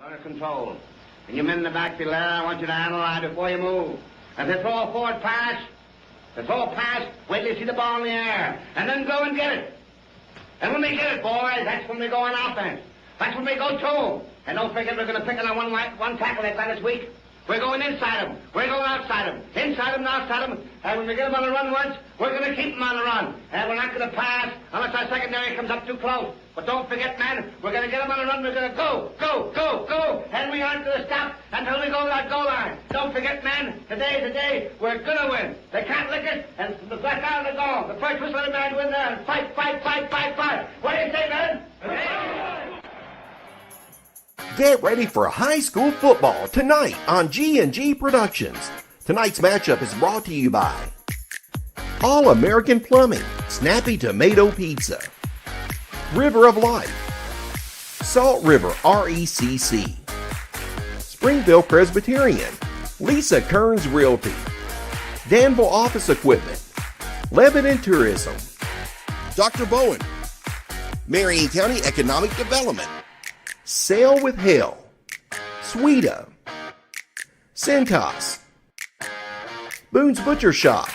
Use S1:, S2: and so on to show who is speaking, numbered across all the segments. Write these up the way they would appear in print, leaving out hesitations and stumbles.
S1: Under control. And you men in the backfield there, I want you to analyze before you move. If they throw a forward pass, wait till you see the ball in the air, and then go and get it. And when they get it, boys, that's when they go on offense. That's when they go two. And don't forget we're going to pick on one tackle they've got this week. We're going inside them. We're going outside them. Inside them and outside them. And when we get them on the run once, we're going to keep them on the run. And we're not going to pass unless our secondary comes up too close. But don't forget, man, we're going to get them on the run. We're going to go, go, go, go. And we aren't going to stop until we go to that goal line. Don't forget, man, today's the day we're going to win. They can't lick us, and the black out of the goal. The first whistle of the man to win there and fight, fight, fight, fight, fight. What do you say, man?
S2: Get ready for high school football tonight on G&G Productions. Tonight's matchup is brought to you by All-American Plumbing, Snappy Tomato Pizza, River of Life, Salt River RECC, Springfield Presbyterian, Lisa Kearns Realty, Danville Office Equipment, Lebanon Tourism, Dr. Bowen, Marion County Economic Development, Sail with Hell, Sweda, Centos, Boone's Butcher Shop,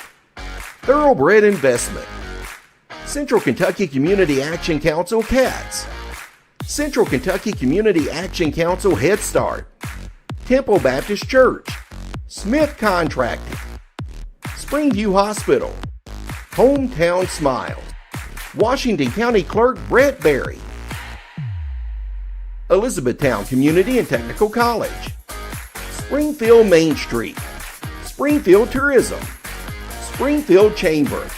S2: Thoroughbred Investment, Central Kentucky Community Action Council CATS, Central Kentucky Community Action Council Head Start, Temple Baptist Church, Smith Contracting, Springview Hospital, Hometown Smile, Washington County Clerk Brett Berry, Elizabethtown Community and Technical College, Springfield Main Street, Springfield Tourism, Springfield Chamber,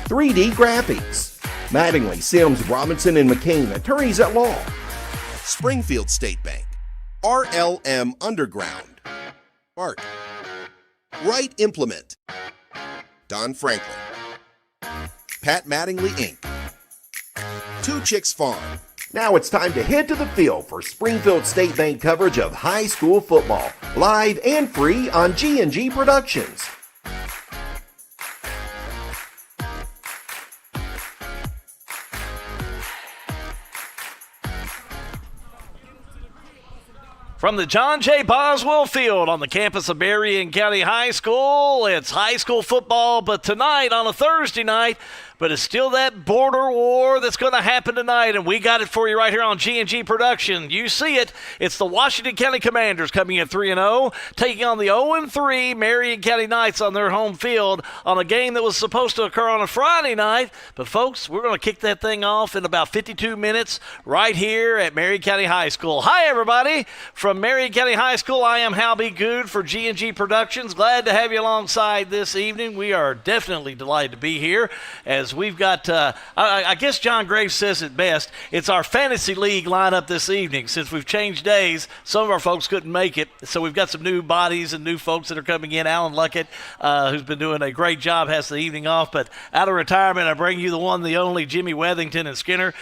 S2: 3D Graphics, Mattingly, Sims, Robinson, and McCain, Attorneys at Law, Springfield State Bank, RLM Underground, Bart, Wright Implement, Don Franklin, Pat Mattingly Inc., Two Chicks Farm. Now it's time to head to the field for Springfield State Bank coverage of high school football, live and free on G&G Productions.
S3: From the John J. Boswell Field on the campus of Marion County High School, it's high school football, but tonight on a Thursday night, but it's still that border war that's going to happen tonight, and we got it for you right here on G&G Production. You see it. It's the Washington County Commanders coming in 3-0, taking on the 0-3 Marion County Knights on their home field on a game that was supposed to occur on a Friday night. But, folks, we're going to kick that thing off in about 52 minutes right here at Marion County High School. Hi, everybody. From Marion County High School, I am Hal B. Good for G&G Productions. Glad to have you alongside this evening. We are definitely delighted to be here as we've got, I guess John Graves says it best, it's our fantasy league lineup this evening. Since we've changed days, some of our folks couldn't make it, so we've got some new bodies and new folks that are coming in. Alan Luckett, who's been doing a great job, has the evening off, but out of retirement, I bring you the one, the only Jimmy Wethington and Skinner.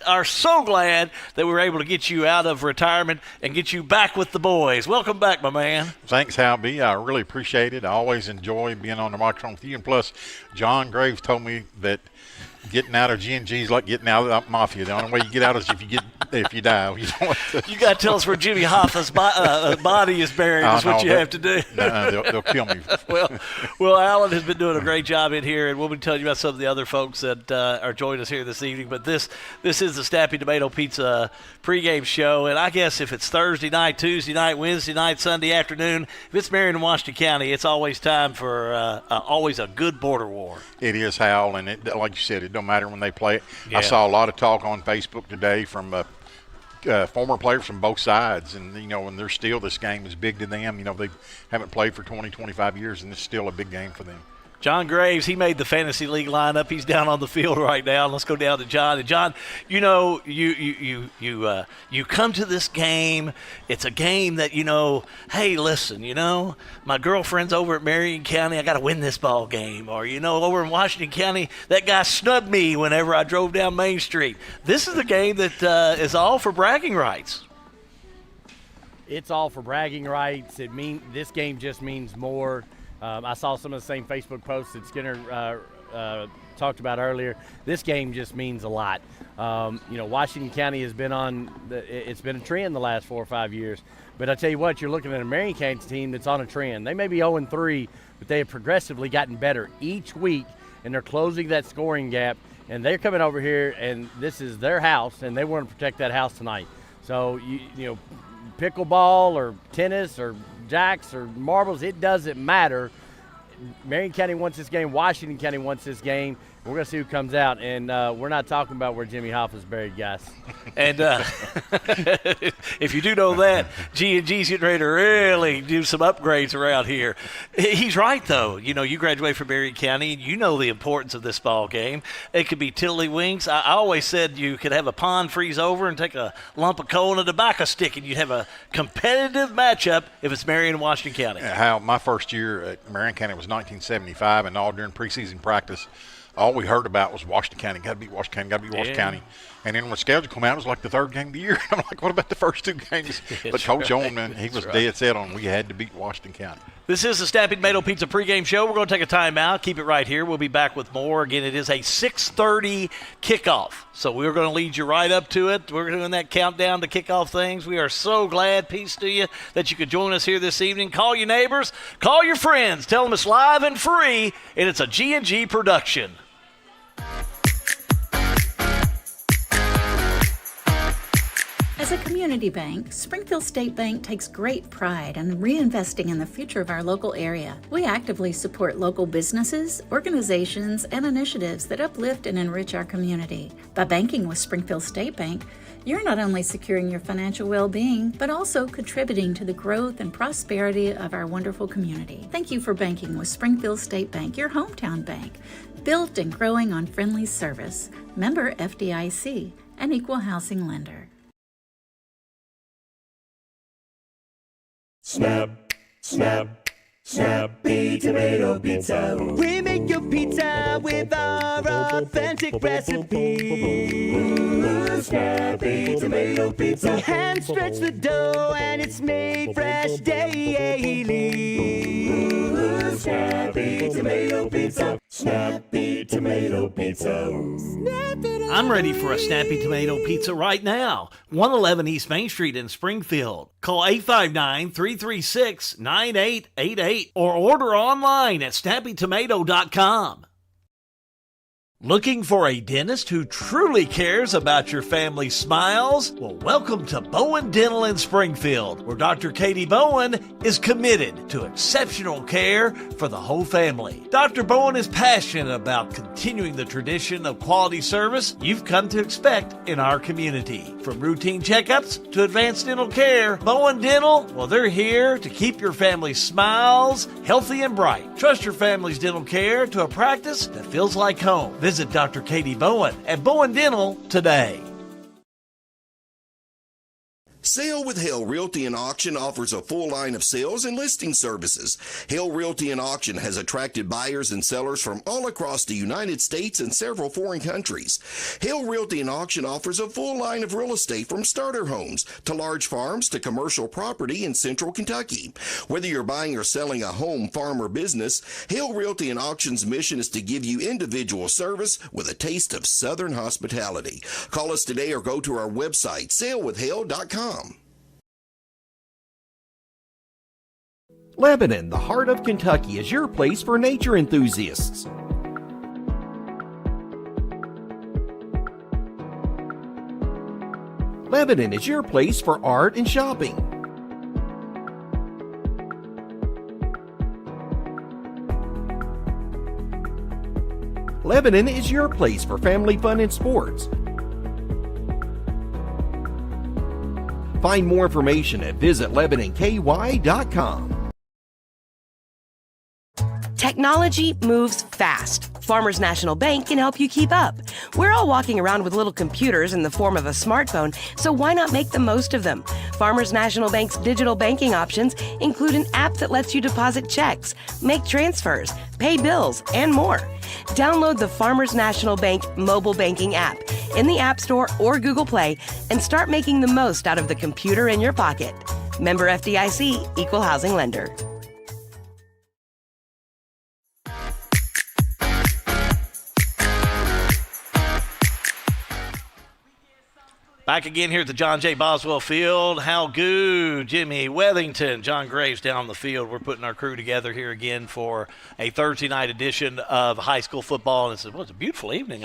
S3: Are so glad that we were able to get you out of retirement and get you back with the boys. Welcome back, my man.
S4: Thanks, Hal B. I really appreciate it. I always enjoy being on the microphone with you. And plus, John Graves told me that getting out of G&G is like getting out of the mafia. The only way you get out is if you die.
S3: You got to tell us where Jimmy Hoffa's body is buried. Is what you have to do.
S4: No, they'll kill me.
S3: well, Alan has been doing a great job in here, and we'll be telling you about some of the other folks that are joining us here this evening. But this is the Snappy Tomato Pizza pregame show, and I guess if it's Thursday night, Tuesday night, Wednesday night, Sunday afternoon, if it's Marion and Washington County, it's always time for always a good border war.
S4: It is, Hal, and like you said, it don't matter when they play it.
S3: Yeah.
S4: I saw a lot of talk on Facebook today from former players from both sides, and and they're still, this game is big to them. They haven't played for 20, 25 years, and it's still a big game for them.
S3: John Graves, he made the fantasy league lineup. He's down on the field right now. Let's go down to John. And John, you come to this game. It's a game that hey, listen, my girlfriend's over at Marion County. I got to win this ball game. Or over in Washington County, that guy snubbed me whenever I drove down Main Street. This is a game that is all for bragging rights.
S5: It's all for bragging rights. This game just means more. I saw some of the same Facebook posts that Skinner talked about earlier, this game just means a lot. Washington County has been it's been a trend the last 4 or 5 years. But I tell you what, you're looking at a Marion County team that's on a trend. They may be 0-3, but they have progressively gotten better each week, and they're closing that scoring gap. And they're coming over here, and this is their house, and they want to protect that house tonight. So, pickleball or tennis or jacks or marbles, it doesn't matter. Marion County wants this game. Washington County wants this game. We're going to see who comes out, and we're not talking about where Jimmy Hoffa's buried, guys.
S3: And if you do know that, G&G's getting ready to really do some upgrades around here. He's right, though. You graduate from Marion County, and you know the importance of this ball game. It could be tiddlywinks. I always said you could have a pond freeze over and take a lump of coal and a tobacco stick, and you'd have a competitive matchup if it's Marion and Washington County.
S4: How my first year at Marion County was 1975, and all during preseason practice, all we heard about was Washington County. Got to beat Washington County. Got to beat Washington County. And then when the schedule came out, it was like the third game of the year. I'm like, what about the first 2 games? But Coach Owen, he was dead set on we had to beat Washington County.
S3: This is the Snappy Tomato Pizza pregame show. We're going to take a timeout. Keep it right here. We'll be back with more. Again, it is a 6:30 kickoff. So we're going to lead you right up to it. We're doing that countdown to kickoff things. We are so glad, peace to you, that you could join us here this evening. Call your neighbors. Call your friends. Tell them it's live and free, and it's a G&G production.
S6: As a community bank, Springfield State Bank takes great pride in reinvesting in the future of our local area. We actively support local businesses, organizations, and initiatives that uplift and enrich our community. By banking with Springfield State Bank, you're not only securing your financial well-being, but also contributing to the growth and prosperity of our wonderful community. Thank you for banking with Springfield State Bank, your hometown bank, built and growing on friendly service. Member FDIC, an equal housing lender.
S7: Snap, snap, Snappy Tomato Pizza.
S8: We make your pizza with our authentic recipe.
S7: Snappy Tomato Pizza.
S8: Hand stretch the dough and it's made fresh daily.
S7: Snappy Tomato Pizza. Snappy Tomato Pizza.
S3: I'm ready for a Snappy Tomato Pizza right now. 111 East Main Street in Springfield. Call 859-336-9888 or order online at snappytomato.com. Looking for a dentist who truly cares about your family's smiles? Well, welcome to Bowen Dental in Springfield, where Dr. Katie Bowen is committed to exceptional care for the whole family. Dr. Bowen is passionate about continuing the tradition of quality service you've come to expect in our community. From routine checkups to advanced dental care, Bowen Dental, well, they're here to keep your family's smiles healthy and bright. Trust your family's dental care to a practice that feels like home. Visit Dr. Katie Bowen at Bowen Dental today.
S2: Sale with Hale Realty and Auction offers a full line of sales and listing services. Hale Realty and Auction has attracted buyers and sellers from all across the United States and several foreign countries. Hale Realty and Auction offers a full line of real estate from starter homes to large farms to commercial property in central Kentucky. Whether you're buying or selling a home, farm, or business, Hale Realty and Auction's mission is to give you individual service with a taste of Southern hospitality. Call us today or go to our website, salewithhale.com. Lebanon, the heart of Kentucky, is your place for nature enthusiasts. Lebanon is your place for art and shopping. Lebanon is your place for family fun and sports. Find more information at visitlebanonky.com.
S9: Technology moves fast. Farmers National Bank can help you keep up. We're all walking around with little computers in the form of a smartphone, so why not make the most of them? Farmers National Bank's digital banking options include an app that lets you deposit checks, make transfers, pay bills, and more. Download the Farmers National Bank mobile banking app in the App Store or Google Play and start making the most out of the computer in your pocket. Member FDIC, Equal Housing Lender.
S3: Back again here at the John J. Boswell Field. Hal Goo, Jimmy Wethington, John Graves down the field. We're putting our crew together here again for a Thursday night edition of high school football. And it's a beautiful evening.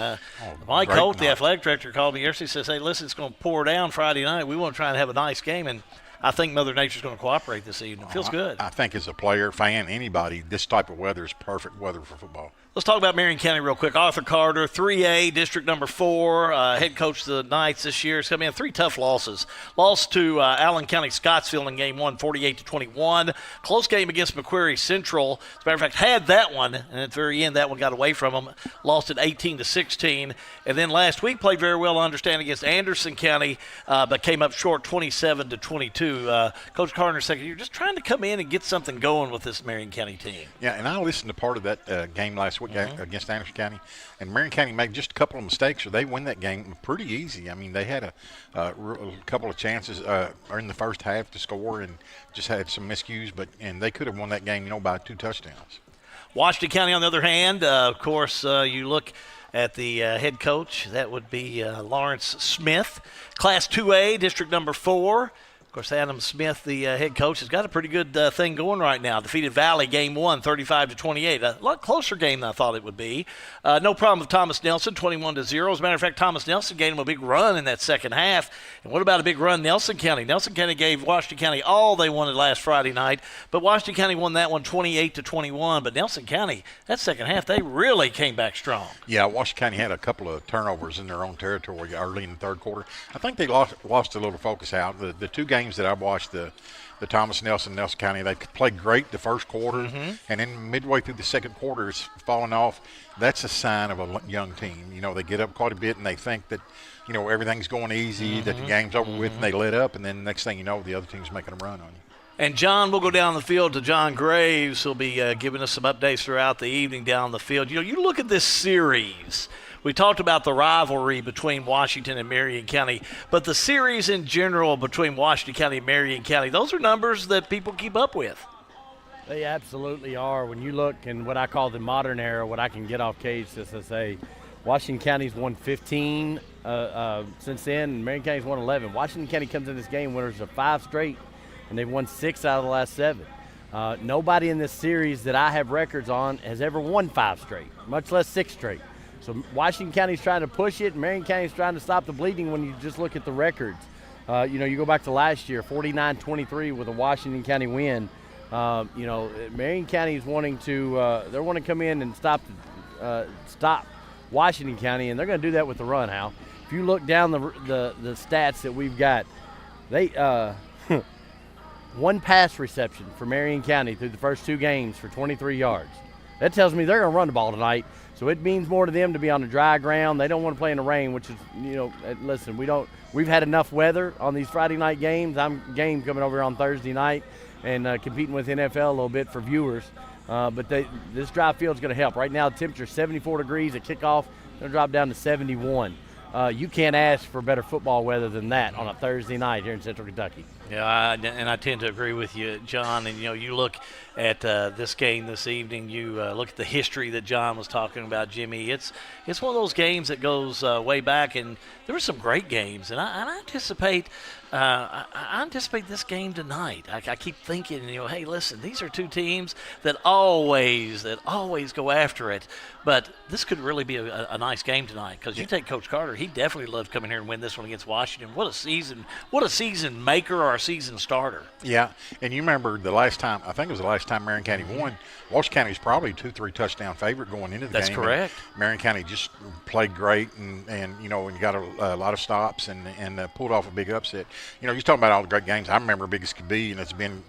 S3: Mike Holt, the athletic director, called me yesterday and says, hey, listen, it's going to pour down Friday night. We want to try and have a nice game. And I think Mother Nature's going to cooperate this evening. It feels good.
S4: I think as a player, fan, anybody, this type of weather is perfect weather for football.
S3: Let's talk about Marion County real quick. Arthur Carter, 3A, district number 4, head coach of the Knights this year. It's going to be 3 tough losses. Lost to Allen County Scottsville in game 1, 48-21. Close game against McQuarrie Central. As a matter of fact, had that one, and at the very end, that one got away from them. Lost it 18-16. And then last week played very well, I understand, against Anderson County, but came up short 27-22. Coach Carter said, you're just trying to come in and get something going with this Marion County team.
S4: Yeah, and I listened to part of that game last week against Anderson County, and Marion County made just a couple of mistakes, or they win that game pretty easy. I mean, they had a couple of chances in the first half to score, and just had some miscues, and they could have won that game, by 2 touchdowns.
S3: Washington County, on the other hand, of course, you look at the head coach. That would be Lawrence Smith, Class 2A, district number 4. Of course, Adam Smith, the head coach, has got a pretty good thing going right now. Defeated Valley game 1, 35-28. A lot closer game than I thought it would be. No problem with Thomas Nelson, 21-0. As a matter of fact, Thomas Nelson gave him a big run in that second half. And what about a big run, Nelson County? Nelson County gave Washington County all they wanted last Friday night, but Washington County won that one 28-21. But Nelson County, that second half, they really came back strong.
S4: Yeah, Washington County had a couple of turnovers in their own territory early in the third quarter. I think they lost a little focus out. The 2 games that I've watched, the Thomas Nelson County, they played great the first quarter, and then midway through the second quarter, it's falling off. That's a sign of a young team. They get up quite a bit, and they think that, everything's going easy, that the game's over with, and they let up, and then next thing you know, the other team's making a run on you.
S3: And John, we'll go down the field to John Graves. He'll be giving us some updates throughout the evening down the field. You look at this series. We talked about the rivalry between Washington and Marion County, but the series in general between Washington County and Marion County, those are numbers that people keep up with.
S5: They absolutely are. When you look in what I call the modern era, what I can get off cage, as I say, Washington County's won 15 since then, and Marion County's won 11. Washington County comes in this game winners of 5 straight, and they've won 6 out of the last 7. Nobody in this series that I have records on has ever won 5 straight, much less 6 straight. So Washington County's trying to push it, and Marion County's trying to stop the bleeding when you just look at the records. You go back to last year, 49-23 with a Washington County win. Marion County's wanting to they want to come in and stop Washington County, and they're going to do that with the run, Hal. If you look down the stats that we've got, they 1 pass reception for Marion County through the first 2 games for 23 yards. That tells me they're going to run the ball tonight. So it means more to them to be on the dry ground. They don't want to play in the rain, which is, listen, we've had enough weather on these Friday night games. I'm game coming over on Thursday night and competing with NFL a little bit for viewers. But this dry field's going to help. Right now, the temperature's 74 degrees at kickoff. It'll drop down to 71. You can't ask for better football weather than that on a Thursday night here in Central Kentucky.
S3: Yeah, and I tend to agree with you, John. And, you look at this game this evening, you look at the history that John was talking about, Jimmy. It's one of those games that goes way back, and there were some great games. And I anticipate this game tonight. I keep thinking, hey, listen, these are 2 teams that always go after it. But this could really be a nice game tonight, because you take Coach Carter, he definitely loved coming here and win this one against Washington. What a season maker or a season starter.
S4: Yeah, and you remember the last time, I think it was the last time Marion County won, Washington County was probably 2-3 touchdown favorite going into the game.
S3: That's correct.
S4: And Marion County just played great and you got a lot of stops and pulled off a big upset. You're talking about all the great games. I remember big as could be, and it's been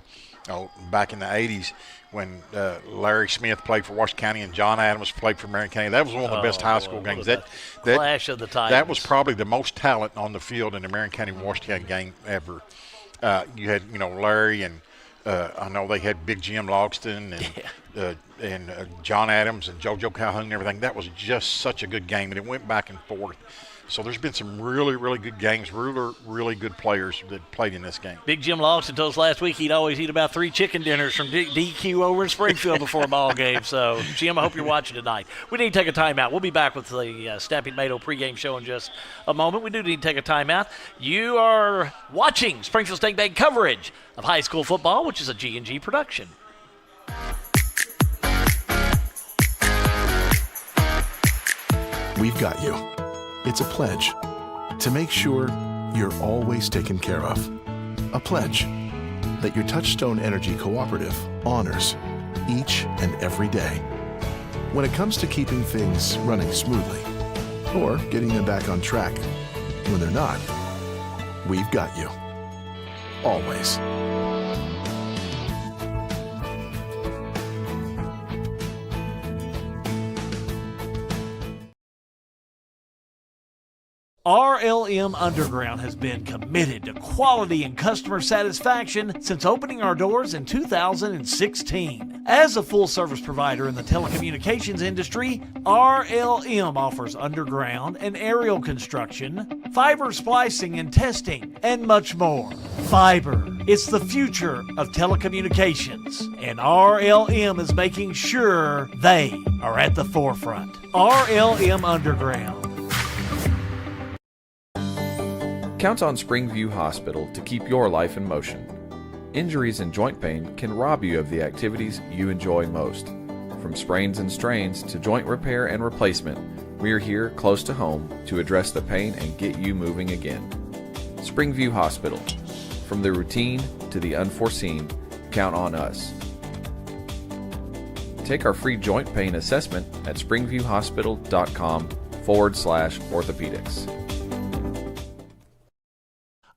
S4: back in the 80s when Larry Smith played for Washington County and John Adams played for Marion County. That was one of the best high school games. That
S3: clash of the Titans.
S4: That was probably the most talent on the field in the Marion County Washington game ever. You had Larry and I know they had Big Jim Logston and John Adams and JoJo Calhoun and everything. That was just such a good game, and it went back and forth. So there's been some really, really good games, really good players that played in this game.
S3: Big Jim Lawson told us last week he'd always eat about 3 chicken dinners from DQ over in Springfield before a ball game. So, Jim, I hope you're watching tonight. We need to take a timeout. We'll be back with the Snappy Tomato pregame show in just a moment. We do need to take a timeout. You are watching Springfield State Bank coverage of high school football, which is a G&G production.
S10: We've got you. It's a pledge to make sure you're always taken care of. A pledge that your Touchstone Energy Cooperative honors each and every day. When it comes to keeping things running smoothly or getting them back on track when they're not, we've got you. Always.
S3: RLM Underground has been committed to quality and customer satisfaction since opening our doors in 2016. As a full-service provider in the telecommunications industry, RLM offers underground and aerial construction, fiber splicing and testing, and much more. Fiber, it's the future of telecommunications, and RLM is making sure they are at the forefront. RLM Underground.
S11: Count on Springview Hospital to keep your life in motion. Injuries and joint pain can rob you of the activities you enjoy most. From sprains and strains to joint repair and replacement, we're here close to home to address the pain and get you moving again. Springview Hospital. From the routine to the unforeseen, count on us. Take our free joint pain assessment at springviewhospital.com/orthopedics.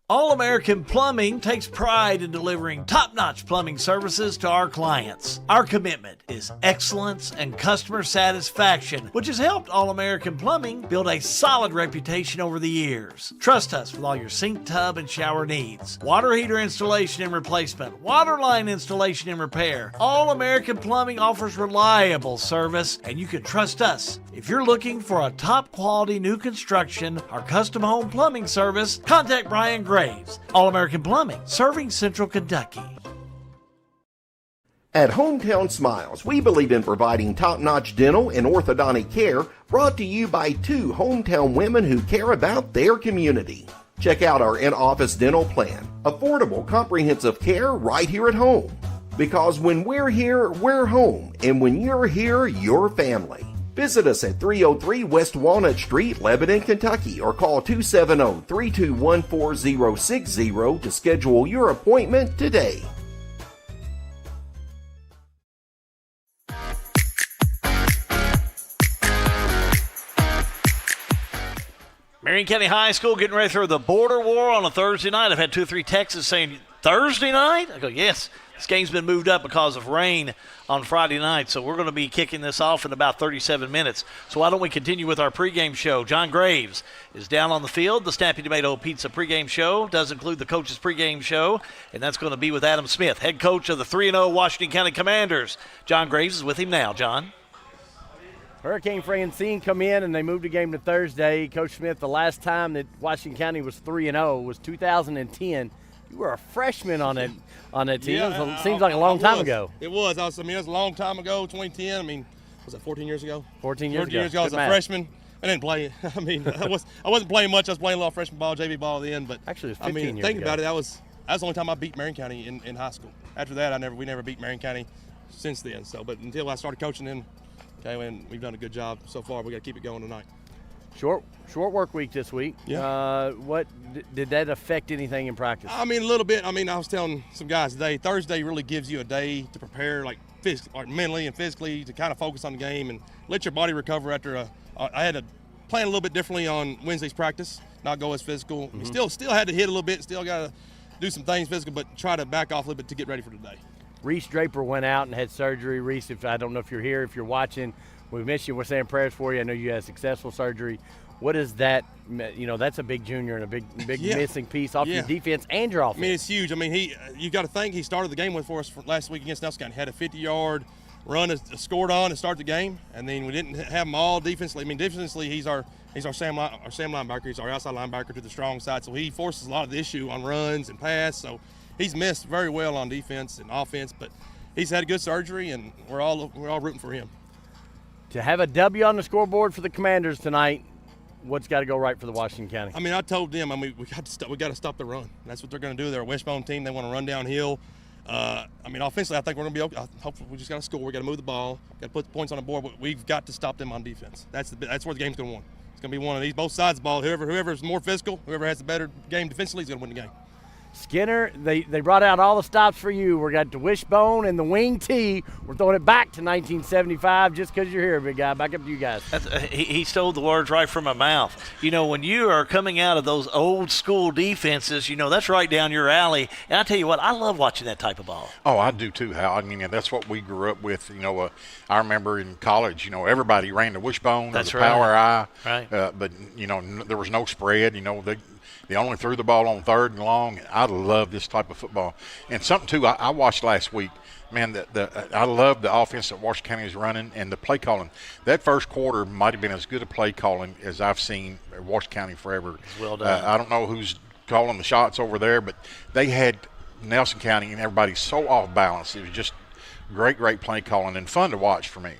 S3: All-American Plumbing takes pride in delivering top-notch plumbing services to our clients. Our commitment is excellence and customer satisfaction, which has helped All-American Plumbing build a solid reputation over the years. Trust us with all your sink, tub, and shower needs. Water heater installation and replacement, water line installation and repair. All-American Plumbing offers reliable service, and you can trust us. If you're looking for a top-quality new construction or custom home plumbing service, contact Brian Graves. All-American Plumbing, serving Central Kentucky.
S2: At Hometown Smiles, we believe in providing top-notch dental and orthodontic care, brought to you by 2 hometown women who care about their community. Check out our in-office dental plan. Affordable, comprehensive care right here at home. Because when we're here, we're home. And when you're here, you're family. Visit us at 303 West Walnut Street, Lebanon, Kentucky, or call 270-321-4060 to schedule your appointment today.
S3: Marion County High School getting ready for the border war on a Thursday night. I've had 2 or 3 texts saying, Thursday night? I go, yes. This game's been moved up because of rain on Friday night, so we're going to be kicking this off in about 37 minutes. So why don't we continue with our pregame show? John Graves is down on the field. The Snappy Tomato Pizza pregame show does include the coach's pregame show, and that's going to be with Adam Smith, head coach of the 3-0 Washington County Commanders. John Graves is with him now. John?
S5: Hurricane Francine come in, and they moved the game to Thursday. Coach Smith, the last time that Washington County was 3-0 was 2010. You were a freshman on that team.
S12: Yeah,
S5: it seems like a long time ago.
S12: It was. It was a long time ago, 2010. I mean, was that 14 years ago?
S5: 14 years ago.
S12: I was a freshman. I didn't play. I mean, I wasn't playing much. I was playing a lot of freshman ball, JV ball then. But
S5: actually, it was 15 years
S12: thinking
S5: ago.
S12: about it, that was the only time I beat Marion County in high school. After that, we never beat Marion County since then. So, but until I started coaching then, okay, and we've done a good job so far. We got to keep it going tonight.
S5: Short work week this week.
S12: Yeah.
S5: What did that affect anything in practice?
S12: I mean, a little bit. I mean, I was telling some guys today, Thursday really gives you a day to prepare, like mentally and physically, to kind of focus on the game and let your body recover after I had to plan a little bit differently on Wednesday's practice, not go as physical. Mm-hmm. Still had to hit a little bit, still got to do some things physical, but try to back off a little bit to get ready for today.
S5: Reese Draper went out and had surgery. Reese, I don't know if you're here, if you're watching, we miss you. We're saying prayers for you. I know you had successful surgery. What is that? That's a big junior and a big missing piece off your defense and your offense.
S12: I mean, it's huge. I mean, you got to think he started the game for us last week against Nelson County. Had a 50-yard run scored on and start the game, and then we didn't have them all defensively. I mean, defensively, he's our Sam linebacker. He's our outside linebacker to the strong side, so he forces a lot of the issue on runs and pass. So he's missed very well on defense and offense, but he's had a good surgery, and we're all rooting for him.
S5: To have a W on the scoreboard for the Commanders tonight, what's got to go right for the Washington County?
S12: I mean, I told them, we got to stop the run. That's what they're going to do. They're a wishbone team. They want to run downhill. I mean, offensively, I think we're going to be okay. Hopefully, we just got to score. We got to move the ball. Got to put the points on the board. But we've got to stop them on defense. That's where the game's going to win. It's going to be one of these, both sides of the ball. Whoever's more physical, whoever has the better game defensively is going to win the game.
S5: Skinner, they brought out all the stops for you. We got the wishbone and the wing T. We're throwing it back to 1975 just because you're here, big guy. Back up to you guys.
S3: He stole the words right from my mouth. You know, when you are coming out of those old school defenses, you know, that's right down your alley. And I tell you what, I love watching that type of ball.
S4: Oh, I do too, Hal. I mean, that's what we grew up with. You know, I remember in college, you know, everybody ran the wishbone or the power eye.
S3: Right.
S4: But, you know, there was no spread. You know, they only threw the ball on third and long. I love this type of football. And something, too, I watched last week. Man, I love the offense that Washington County is running and the play calling. That first quarter might have been as good a play calling as I've seen at Washington County forever.
S3: Well done.
S4: I don't know who's calling the shots over there, but they had Nelson County and everybody so off balance. It was just great play calling and fun to watch for me.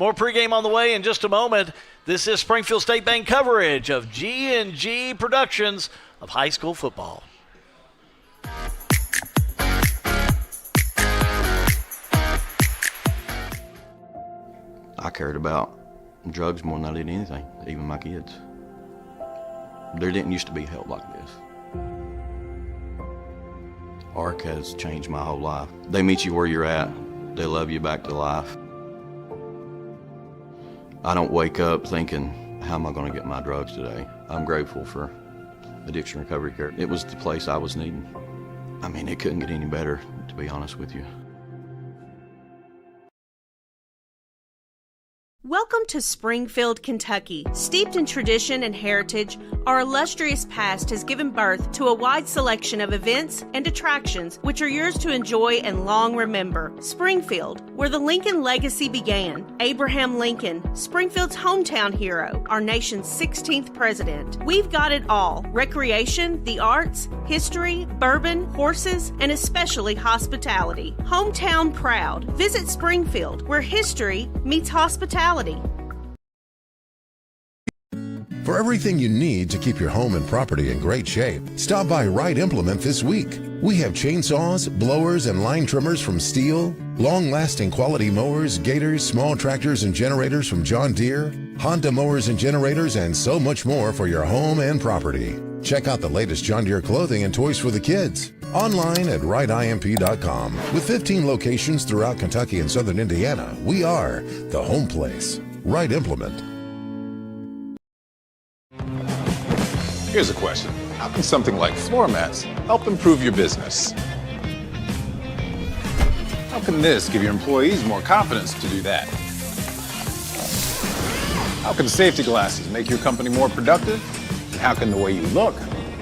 S3: More pregame on the way in just a moment. This is Springfield State Bank coverage of G&G Productions of high school football.
S13: I cared about drugs more than I did anything, even my kids. There didn't used to be help like this. ARC has changed my whole life. They meet you where you're at. They love you back to life. I don't wake up thinking, how am I going to get my drugs today? I'm grateful for addiction recovery care. It was the place I was needing. I mean, it couldn't get any better, to be honest with you.
S14: Welcome to Springfield, Kentucky. Steeped in tradition and heritage, our illustrious past has given birth to a wide selection of events and attractions which are yours to enjoy and long remember. Springfield, where the Lincoln legacy began. Abraham Lincoln, Springfield's hometown hero, our nation's 16th president. We've got it all: recreation, the arts, history, bourbon, horses, and especially hospitality. Hometown proud. Visit Springfield, where history meets hospitality.
S15: For everything you need to keep your home and property in great shape, stop by Wright Implement this week. We have chainsaws, blowers, and line trimmers from Steel, long-lasting quality mowers, gators, small tractors, and generators from John Deere, Honda mowers and generators, and so much more for your home and property. Check out the latest John Deere clothing and toys for the kids. Online at wrightimp.com. With 15 locations throughout Kentucky and southern Indiana, we are the home place. Wright Implement.
S16: Here's a question. How can something like floor mats help improve your business? How can this give your employees more confidence to do that? How can safety glasses make your company more productive? And how can the way you look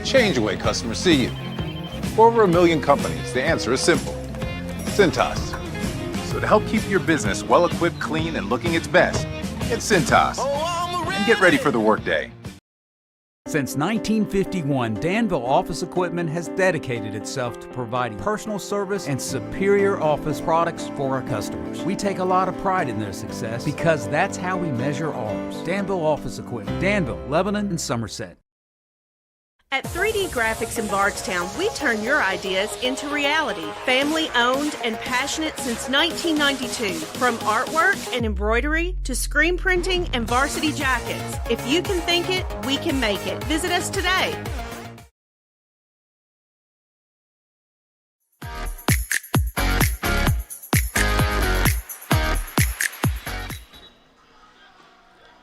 S16: change the way customers see you? For over 1 million companies, the answer is simple: Cintas. So to help keep your business well-equipped, clean, and looking its best, get Cintas. And get ready for the workday.
S17: Since 1951, Danville Office Equipment has dedicated itself to providing personal service and superior office products for our customers. We take a lot of pride in their success because that's how we measure ours. Danville Office Equipment, Danville, Lebanon, and Somerset.
S14: At 3D Graphics in Bardstown, we turn your ideas into reality. Family owned and passionate since 1992. From artwork and embroidery to screen printing and varsity jackets. If you can think it, we can make it. Visit us today.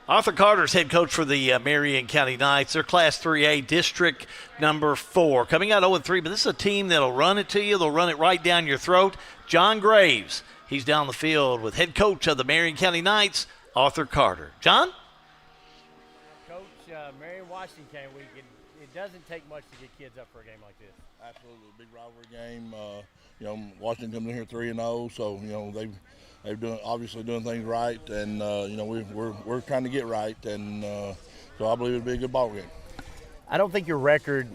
S3: Arthur Carter's head coach for the Marion County Knights. They're Class 3A District number 4. Coming out 0-3, but this is a team that'll run it to you. They'll run it right down your throat. John Graves, he's down the field with head coach of the Marion County Knights, Arthur Carter. John?
S5: Coach, Marion Washington County, it doesn't take much to get kids up for a game like this.
S18: Absolutely, big rivalry game. Washington comes in here 3-0, so they've obviously doing things right, and we're trying to get right, and so I believe it'll be a good ball game. I
S5: don't think your record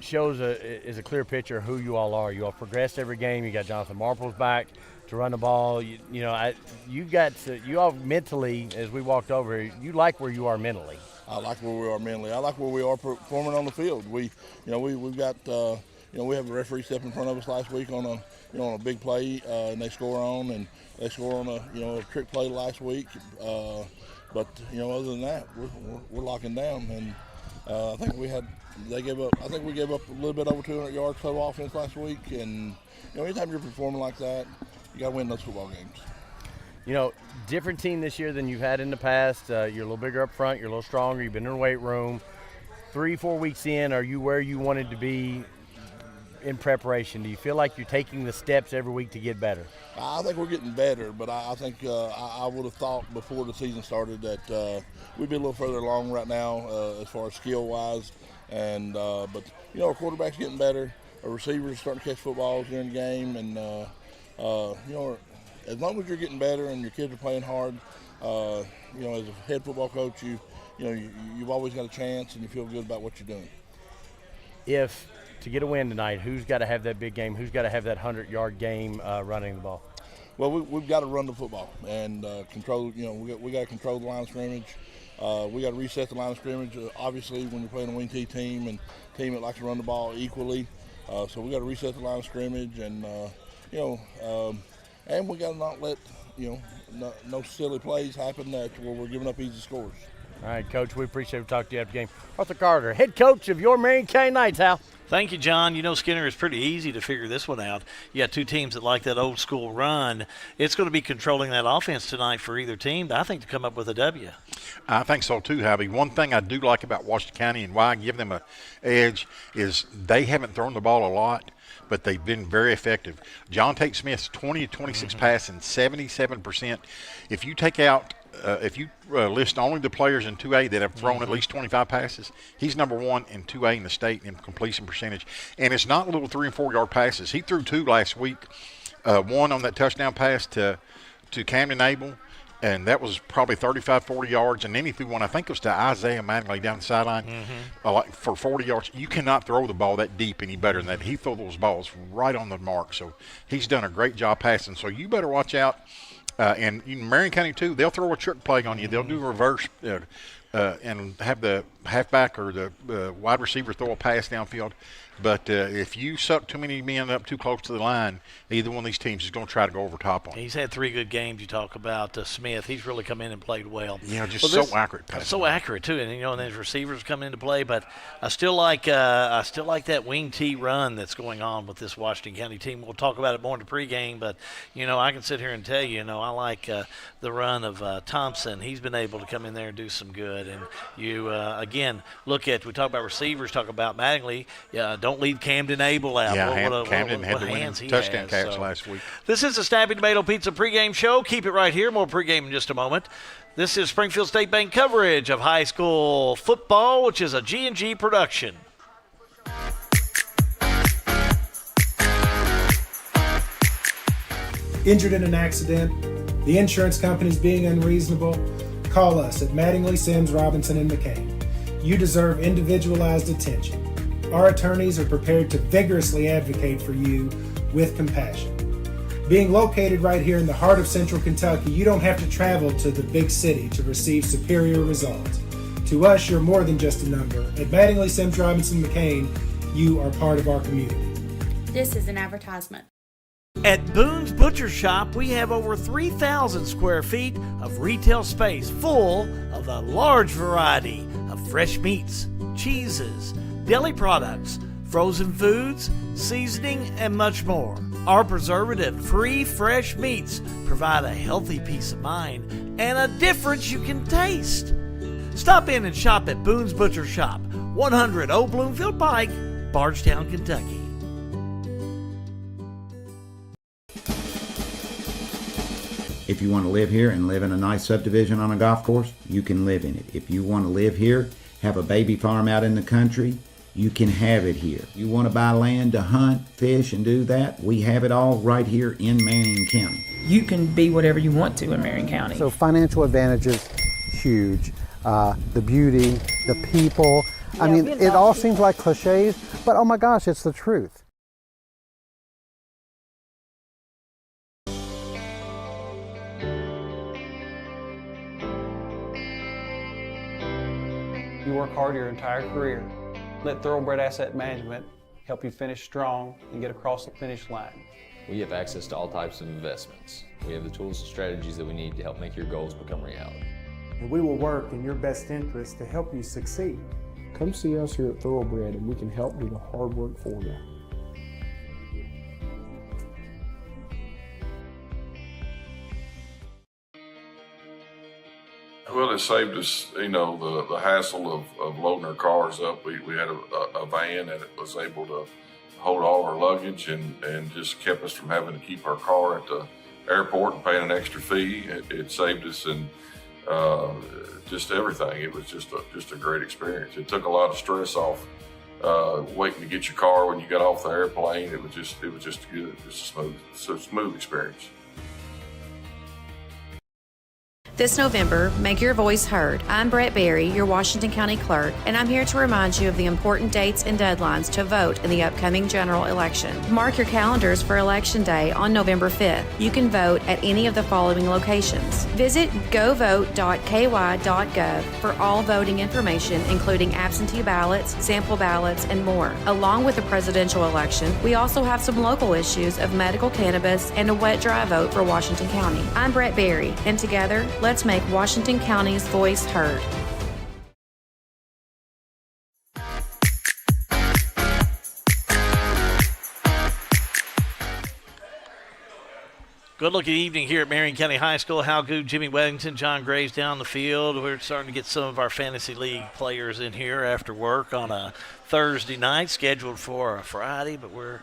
S5: shows is a clear picture of who you all are. You all progressed every game. You got Jonathan Marple's back to run the ball. You all mentally, as we walked over here, you like where you are mentally.
S18: I like where we are mentally. I like where we are performing on the field. We've got we have a referee step in front of us last week on a big play, and they score on a trick play last week. But other than that, we're locking down, and I think we gave up a little bit over 200 yards total offense last week, and anytime you're performing like that, you got to win those football games.
S5: Different team this year than you've had in the past. You're a little bigger up front. You're a little stronger. You've been in the weight room. 3-4 weeks in, are you where you wanted to be in preparation? Do you feel like you're taking the steps every week to get better?
S18: I think we're getting better, but I think I would have thought before the season started that we'd be a little further along right now as far as skill-wise. And but our quarterback's getting better. Our receivers starting to catch footballs during the game, and as long as you're getting better and your kids are playing hard, as a head football coach, you've always got a chance, and you feel good about what you're doing.
S5: If to get a win tonight, who's got to have that big game? Who's got to have that 100-yard game running the ball?
S18: Well, we've got to run the football and control. We got to control the line of scrimmage. We got to reset the line of scrimmage. Obviously, when you're playing a wing T team and team that likes to run the ball equally, so we got to reset the line of scrimmage, and and we got to not let no silly plays happen where we're giving up easy scores.
S5: All right, Coach, we appreciate talking to you after the game. Arthur Carter, head coach of your Marion County Knights, Hal.
S3: Thank you, John. Skinner, it's pretty easy to figure this one out. You got two teams that like that old school run. It's going to be controlling that offense tonight for either team, I think, to come up with a W.
S4: I think so too, Javi. One thing I do like about Washington County and why I give them an edge is they haven't thrown the ball a lot, but they've been very effective. John Tate Smith's 20-26 pass and 77%. If you take out list only the players in 2A that have thrown at least 25 passes, he's number one in 2A in the state in completion percentage. And it's not little 3- and 4-yard passes. He threw 2 last week, one on that touchdown pass to Camden Abel, and that was probably 35, 40 yards. And then he threw one, I think it was to Isaiah Mattingly down the sideline for 40 yards. You cannot throw the ball that deep any better than that. He threw those balls right on the mark. So he's done a great job passing. So you better watch out. And Marion County, too, they'll throw a trick play on you. They'll do a reverse and have the halfback or the wide receiver throw a pass downfield. But if you suck too many men up too close to the line, either one of these teams is going to try to go over top on you.
S3: He's had 3 good games. You talk about Smith. He's really come in and played well.
S4: So accurate.
S3: So accurate, too. And, and his receivers come into play. But I still like that wing T run that's going on with this Washington County team. We'll talk about it more in the pregame. But, I can sit here and tell you, I like the run of Thompson. He's been able to come in there and do some good. And you, again, we talk about receivers, talk about Mattingly. Don't leave Camden Abel out.
S4: Camden had the winning touchdown catch last week.
S3: This is the Snappy Tomato Pizza pregame show. Keep it right here. More pregame in just a moment. This is Springfield State Bank coverage of high school football, which is a G&G production.
S19: Injured in an accident, the insurance company's being unreasonable, call us at Mattingly, Sims, Robinson, and McCain. You deserve individualized attention. Our attorneys are prepared to vigorously advocate for you with compassion. Being located right here in the heart of Central Kentucky, you don't have to travel to the big city to receive superior results. To us, you're more than just a number. At Mattingly, Sims, Robinson, McCain, you are part of our community.
S20: This is an advertisement.
S3: At Boone's Butcher Shop, we have over 3,000 square feet of retail space full of a large variety of fresh meats, cheeses, deli products, frozen foods, seasoning, and much more. Our preservative-free fresh meats provide a healthy peace of mind and a difference you can taste. Stop in and shop at Boone's Butcher Shop, 100 Old Bloomfield Pike, Bardstown, Kentucky.
S21: If you want to live here and live in a nice subdivision on a golf course, you can live in it. If you want to live here, have a baby farm out in the country, You can have it here. You want to buy land to hunt, fish, and do that? We have it all right here in Marion County.
S1: You can be whatever you want to in Marion County.
S22: So financial advantages, huge. The beauty, the people. I mean, it all seems like cliches, but oh my gosh, it's the truth.
S23: You work hard your entire career. Let Thoroughbred Asset Management help you finish strong and get across the finish line.
S24: We have access to all types of investments. We have the tools and strategies that we need to help make your goals become reality.
S25: And we will work in your best interest to help you succeed.
S26: Come see us here at Thoroughbred and we can help do the hard work for you.
S27: Well, it saved us, the hassle of loading our cars up. We had a van and it was able to hold all our luggage and just kept us from having to keep our car at the airport and paying an extra fee. It saved us in just everything. It was just a great experience. It took a lot of stress off waiting to get your car when you got off the airplane. It was just good, just a smooth experience.
S28: This November, make your voice heard. I'm Brett Berry, your Washington County Clerk, and I'm here to remind you of the important dates and deadlines to vote in the upcoming general election. Mark your calendars for Election Day on November 5th. You can vote at any of the following locations. Visit govote.ky.gov for all voting information, including absentee ballots, sample ballots, and more. Along with the presidential election, we also have some local issues of medical cannabis and a wet-dry vote for Washington County. I'm Brett Berry, and together, let's make Washington County's voice heard.
S3: Good-looking evening here at Marion County High School. Hal Goode, Jimmy Weddington, John Graves down the field. We're starting to get some of our Fantasy League players in here after work on a Thursday night, scheduled for a Friday, but we're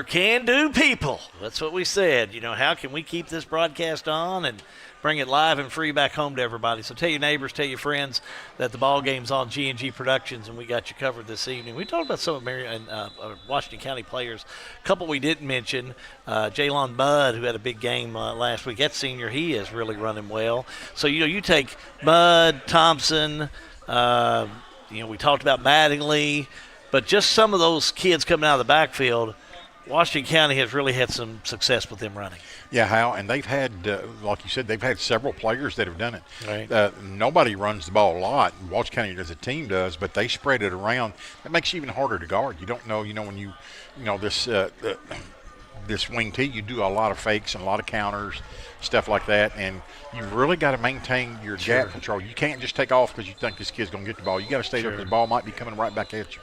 S3: can-do people. That's what we said. How can we keep this broadcast on and bring it live and free back home to everybody? So tell your neighbors, tell your friends that the ball game's on G&G Productions, and we got you covered this evening. We talked about some of Marion and Washington County players. A couple we didn't mention, Jalen Budd, who had a big game last week. That senior, he is really running well. So, you take Budd, Thompson, we talked about Mattingly, but just some of those kids coming out of the backfield, Washington County has really had some success with them running.
S4: Yeah, Hal, and they've had, like you said, they've had several players that have done it.
S3: Right.
S4: Nobody runs the ball a lot. Washington County as a team does, but they spread it around. That makes it even harder to guard. You don't know, when this wing tee, you do a lot of fakes and a lot of counters, stuff like that, and you really got to maintain your gap control. You can't just take off because you think this kid's going to get the ball. You got to stay there because the ball might be coming right back at you.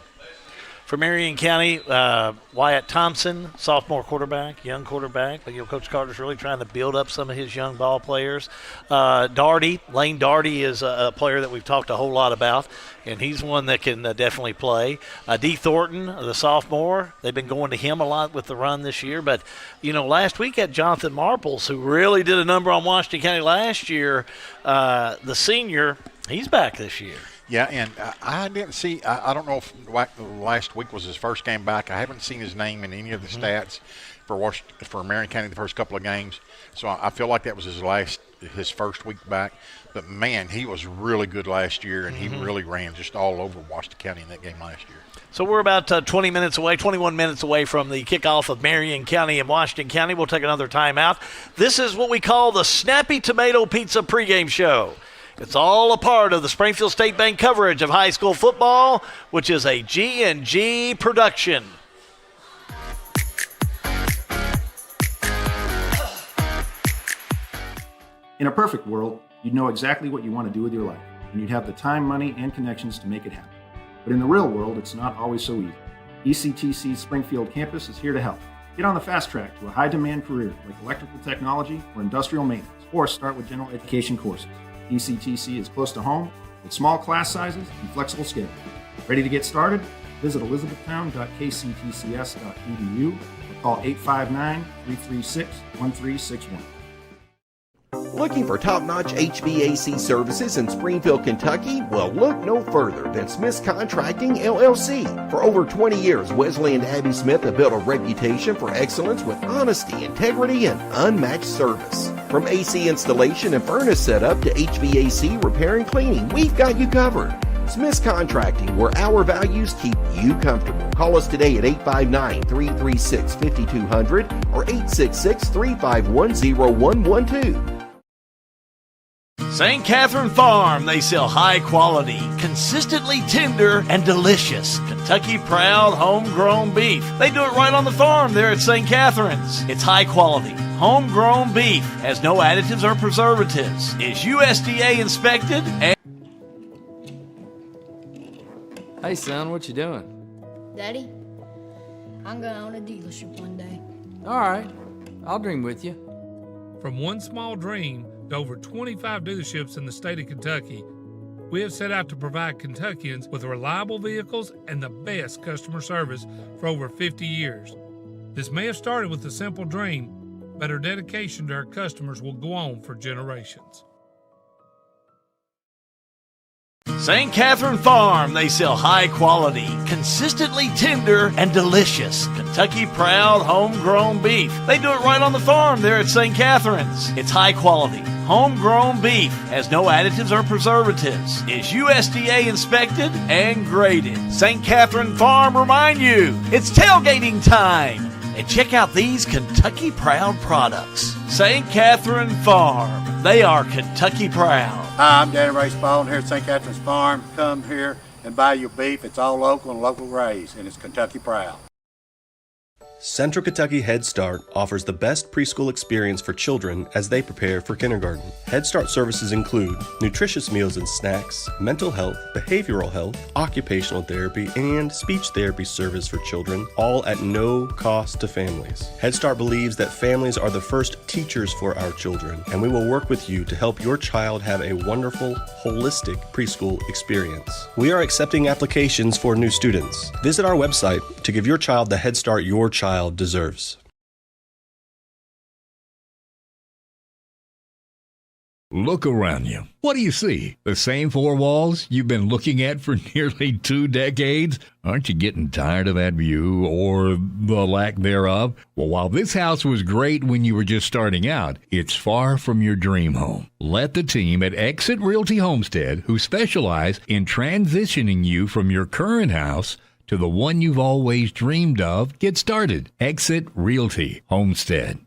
S3: For Marion County, Wyatt Thompson, sophomore quarterback, young quarterback. But Coach Carter's really trying to build up some of his young ball players. Lane Darty is a player that we've talked a whole lot about, and he's one that can definitely play. D. Thornton, the sophomore, they've been going to him a lot with the run this year. But, last week at Jonathan Marples, who really did a number on Washington County last year, the senior, he's back this year.
S4: Yeah, and I didn't see – I don't know if last week was his first game back. I haven't seen his name in any of the stats for Marion County the first couple of games. So I feel like that was his first week back. But, man, he was really good last year, and he really ran just all over Washington County in that game last year.
S3: So we're about 21 minutes away from the kickoff of Marion County and Washington County. We'll take another timeout. This is what we call the Snappy Tomato Pizza pregame show. It's all a part of the Springfield State Bank coverage of high school football, which is a G&G production.
S29: In a perfect world, you'd know exactly what you want to do with your life, and you'd have the time, money, and connections to make it happen. But in the real world, it's not always so easy. ECTC's Springfield campus is here to help. Get on the fast track to a high-demand career like electrical technology or industrial maintenance, or start with general education courses. ECTC is close to home with small class sizes and flexible schedules. Ready to get started? Visit elizabethtown.kctcs.edu or call 859-336-1361.
S2: Looking for top-notch HVAC services in Springfield, Kentucky? Well, look no further than Smith's Contracting, LLC. For over 20 years, Wesley and Abby Smith have built a reputation for excellence with honesty, integrity, and unmatched service. From AC installation and furnace setup to HVAC repair and cleaning, we've got you covered. Smith's Contracting, where our values keep you comfortable. Call us today at 859-336-5200 or 866-351-0112.
S3: St. Catherine Farm, they sell high quality, consistently tender, and delicious Kentucky Proud homegrown beef. They do it right on the farm there at St. Catherine's. It's high quality, homegrown beef, has no additives or preservatives, is USDA inspected, and...
S6: Hey son, what you doing?
S7: Daddy, I'm gonna own a dealership one day.
S6: All right, I'll dream with you.
S8: From one small dream to over 25 dealerships in the state of Kentucky, we have set out to provide Kentuckians with reliable vehicles and the best customer service for over 50 years. This may have started with a simple dream, but our dedication to our customers will go on for generations.
S3: St. Catherine Farm, they sell high quality, consistently tender, and delicious Kentucky Proud homegrown beef. They do it right on the farm there at St. Catherine's. It's high quality, homegrown beef, has no additives or preservatives, is USDA inspected and graded. St. Catherine Farm remind you, it's tailgating time. And check out these Kentucky Proud products. St. Catherine Farm, they are Kentucky Proud.
S9: Hi, I'm Danny Ray Spalding here at St. Catherine's Farm. Come here and buy your beef. It's all local and local raised, and it's Kentucky Proud.
S10: Central Kentucky Head Start offers the best preschool experience for children as they prepare for kindergarten. Head Start services include nutritious meals and snacks, mental health, behavioral health, occupational therapy, and speech therapy service for children, all at no cost to families. Head Start believes that families are the first teachers for our children, and we will work with you to help your child have a wonderful, holistic preschool experience. We are accepting applications for new students. Visit our website to give your child the Head Start your child deserves.
S11: Look around you. What do you see? The same four walls you've been looking at for nearly 2 decades? Aren't you getting tired of that view or the lack thereof? Well, while this house was great when you were just starting out, it's far from your dream home. Let the team at Exit Realty Homestead, who specialize in transitioning you from your current house to the one you've always dreamed of, get started. Exit Realty Homestead.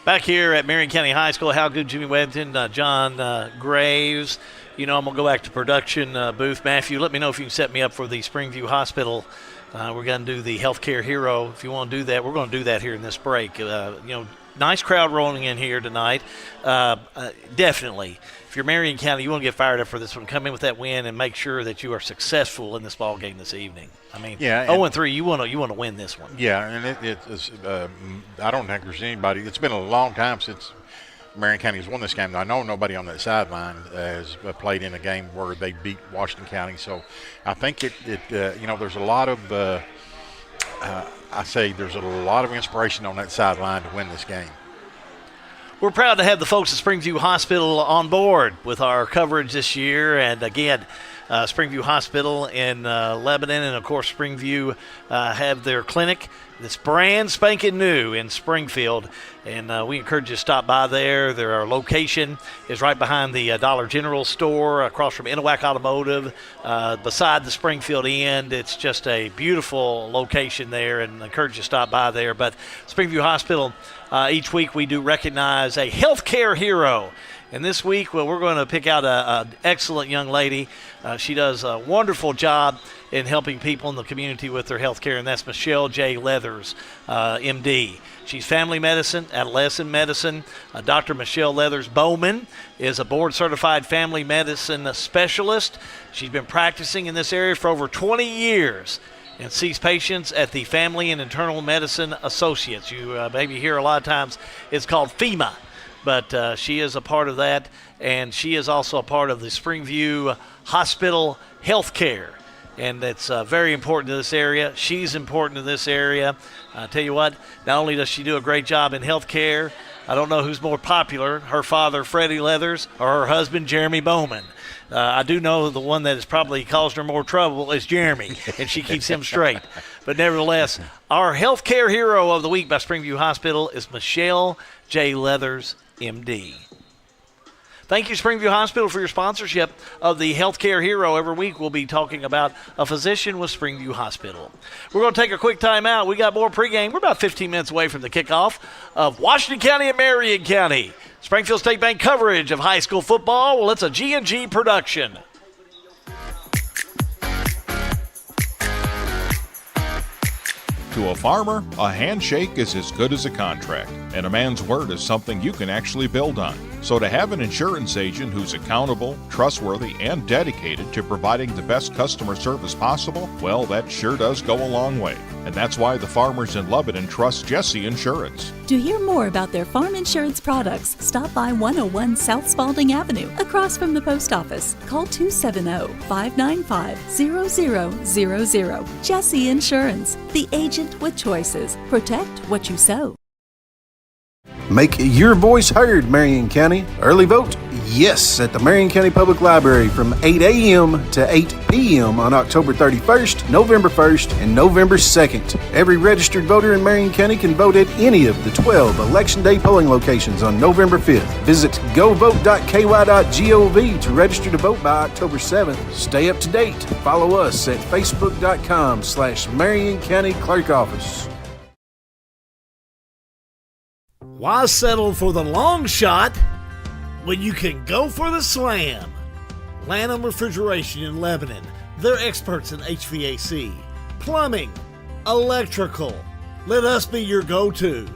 S3: Back here at Marion County High School, how good Jimmy Webbington, John Graves. You know, I'm going to go back to production booth. Matthew, let me know if you can set me up for the Springview Hospital. We're going to do the Healthcare Hero. If you want to do that, we're going to do that here in this break. Nice crowd rolling in here tonight. Definitely. If you're Marion County, you want to get fired up for this one. Come in with that win and make sure that you are successful in this ball game this evening. I mean, 0-3, you want to win this one.
S4: Yeah, and it's I don't think there's anybody. It's been a long time since Marion County has won this game. I know nobody on that sideline has played in a game where they beat Washington County. So I think there's a lot of there's a lot of inspiration on that sideline to win this game.
S3: We're proud to have the folks at Springview Hospital on board with our coverage this year. And again, Springview Hospital in Lebanon, and of course Springview have their clinic that's brand spanking new in Springfield, and we encourage you to stop by there. Their location is right behind the Dollar General store, across from Innowac Automotive, beside the Springfield end. It's just a beautiful location there, and I encourage you to stop by there. But Springview Hospital, each week we do recognize a healthcare hero. And this week, we're going to pick out an excellent young lady. She does a wonderful job in helping people in the community with their health care, and that's Michelle J. Leathers, MD. She's family medicine, adolescent medicine. Dr. Michelle Leathers Bowman is a board-certified family medicine specialist. She's been practicing in this area for over 20 years. and sees patients at the Family and Internal Medicine Associates. You maybe hear a lot of times it's called FEMA, but she is a part of that, and she is also a part of the Springview Hospital Healthcare. And that's very important to this area. She's important to this area. I tell you what, not only does she do a great job in healthcare, I don't know who's more popular, her father, Freddie Leathers, or her husband, Jeremy Bowman. I do know the one that has probably caused her more trouble is Jeremy, and she keeps him straight. But nevertheless, our healthcare hero of the week by Springview Hospital is Michelle J. Leathers, MD. Thank you, Springview Hospital, for your sponsorship of the Healthcare Hero. Every week we'll be talking about a physician with Springview Hospital. We're going to take a quick time out. We got more pregame. We're about 15 minutes away from the kickoff of Washington County and Marion County. Springfield State Bank coverage of high school football. Well, it's a G&G production.
S5: To a farmer, a handshake is as good as a contract, and a man's word is something you can actually build on. So to have an insurance agent who's accountable, trustworthy, and dedicated to providing the best customer service possible, well, that sure does go a long way. And that's why the farmers in Lebanon trust Jesse Insurance.
S12: To hear more about their farm insurance products, stop by 101 South Spalding Avenue, across from the post office. Call 270-595-0000. Jesse Insurance, the agent with choices. Protect what you sow.
S13: Make your voice heard, Marion County. Early vote? Yes, at the Marion County Public Library from 8 a.m. to 8 p.m. on October 31st, November 1st, and November 2nd. Every registered voter in Marion County can vote at any of the 12 Election Day polling locations on November 5th. Visit govote.ky.gov to register to vote by October 7th. Stay up to date. Follow us at facebook.com/Marion County Clerk Office.
S3: Why settle for the long shot when you can go for the slam? Lanham Refrigeration in Lebanon. They're experts in HVAC, plumbing, electrical. Let us be your go-to.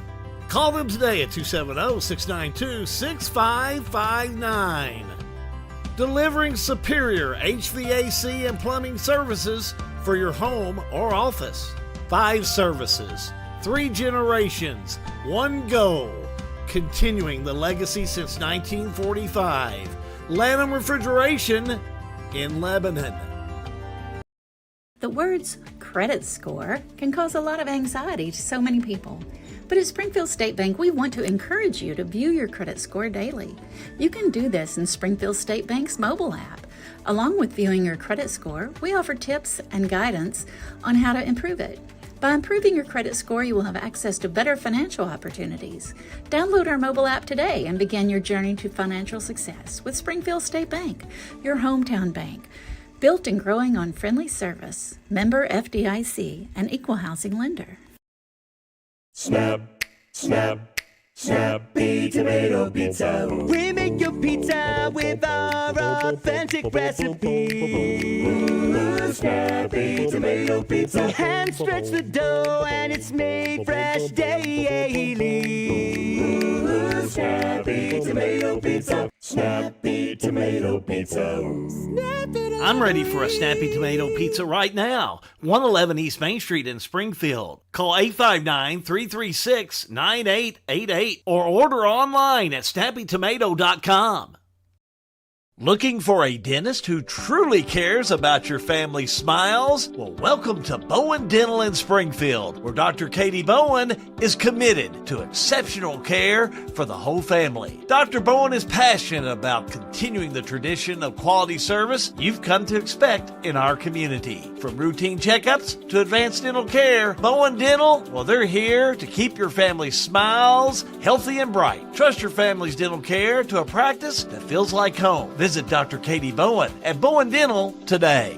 S3: Call them today at 270-692-6559. Delivering superior HVAC and plumbing services for your home or office. 5 services, 3 generations, 1 goal. Continuing the legacy since 1945. Lanham Refrigeration in Lebanon.
S14: The words credit score can cause a lot of anxiety to so many people. But at Springfield State Bank, we want to encourage you to view your credit score daily. You can do this in Springfield State Bank's mobile app. Along with viewing your credit score, we offer tips and guidance on how to improve it. By improving your credit score, you will have access to better financial opportunities. Download our mobile app today and begin your journey to financial success with Springfield State Bank, your hometown bank. Built and growing on friendly service, member FDIC, and equal housing lender.
S15: Snap, snap, Snappy Tomato Pizza. We make your pizza with our authentic recipe. Ooh, Snappy Tomato Pizza. Hand stretch the dough and it's made fresh daily. Ooh, Snappy Tomato Pizza. Snappy Tomato Pizza.
S3: I'm ready for a Snappy Tomato Pizza right now. 111 East Main Street in Springfield. Call 859-336-9888 or order online at snappytomato.com. Looking for a dentist who truly cares about your family's smiles? Well, welcome to Bowen Dental in Springfield, where Dr. Katie Bowen is committed to exceptional care for the whole family. Dr. Bowen is passionate about continuing the tradition of quality service you've come to expect in our community. From routine checkups to advanced dental care, Bowen Dental, well, they're here to keep your family's smiles healthy and bright. Trust your family's dental care to a practice that feels like home. Visit Dr. Katie Bowen at Bowen Dental today.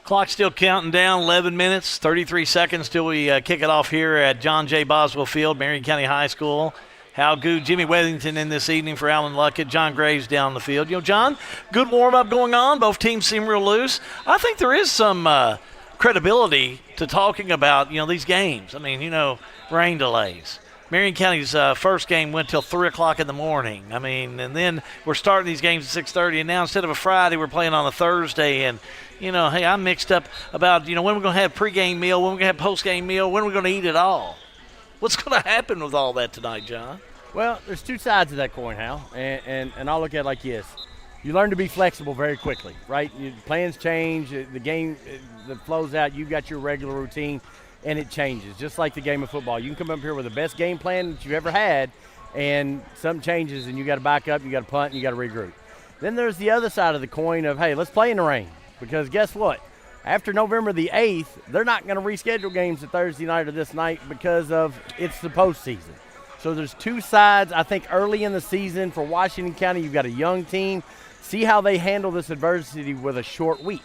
S3: Clock's still counting down, 11 minutes, 33 seconds till we kick it off here at John J. Boswell Field, Marion County High School. Hal Good, Jimmy Wethington in this evening for Alan Luckett, John Graves down the field. You know, John, good warm-up going on. Both teams seem real loose. I think there is some credibility to talking about, you know, these games. I mean, you know, rain delays, Marion County's first game went till 3 o'clock in the morning. I mean, and then we're starting these games at 6:30, and now instead of a Friday, we're playing on a Thursday. And, hey, I'm mixed up about, when we're going to have pregame meal, when we're going to have postgame meal, when we're going to eat it all. What's going to happen with all that tonight, John?
S1: Well, there's two sides of that coin, Hal, and I'll look at it like this. You learn to be flexible very quickly, right? Plans change, the game that flows out, you've got your regular routine, and it changes, just like the game of football. You can come up here with the best game plan that you've ever had, and something changes, and you got to back up, you got to punt, and you got to regroup. Then there's the other side of the coin of, hey, let's play in the rain, because guess what? After November the 8th, they're not going to reschedule games at Thursday night or this night because of it's the postseason. So there's two sides. I think early in the season for Washington County, you've got a young team. See how they handle this adversity with a short week.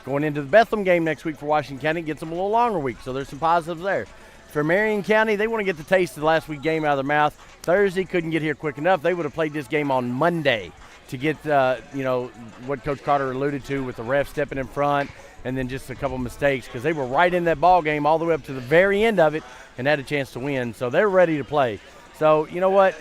S1: Going into the Bethlehem game next week for Washington County gets them a little longer week, so there's some positives there. For Marion County, they want to get the taste of the last week game out of their mouth. Thursday couldn't get here quick enough. They would have played this game on Monday to get, what Coach Carter alluded to with the ref stepping in front and then just a couple mistakes because they were right in that ball game all the way up to the very end of it and had a chance to win. So they're ready to play. So you know what?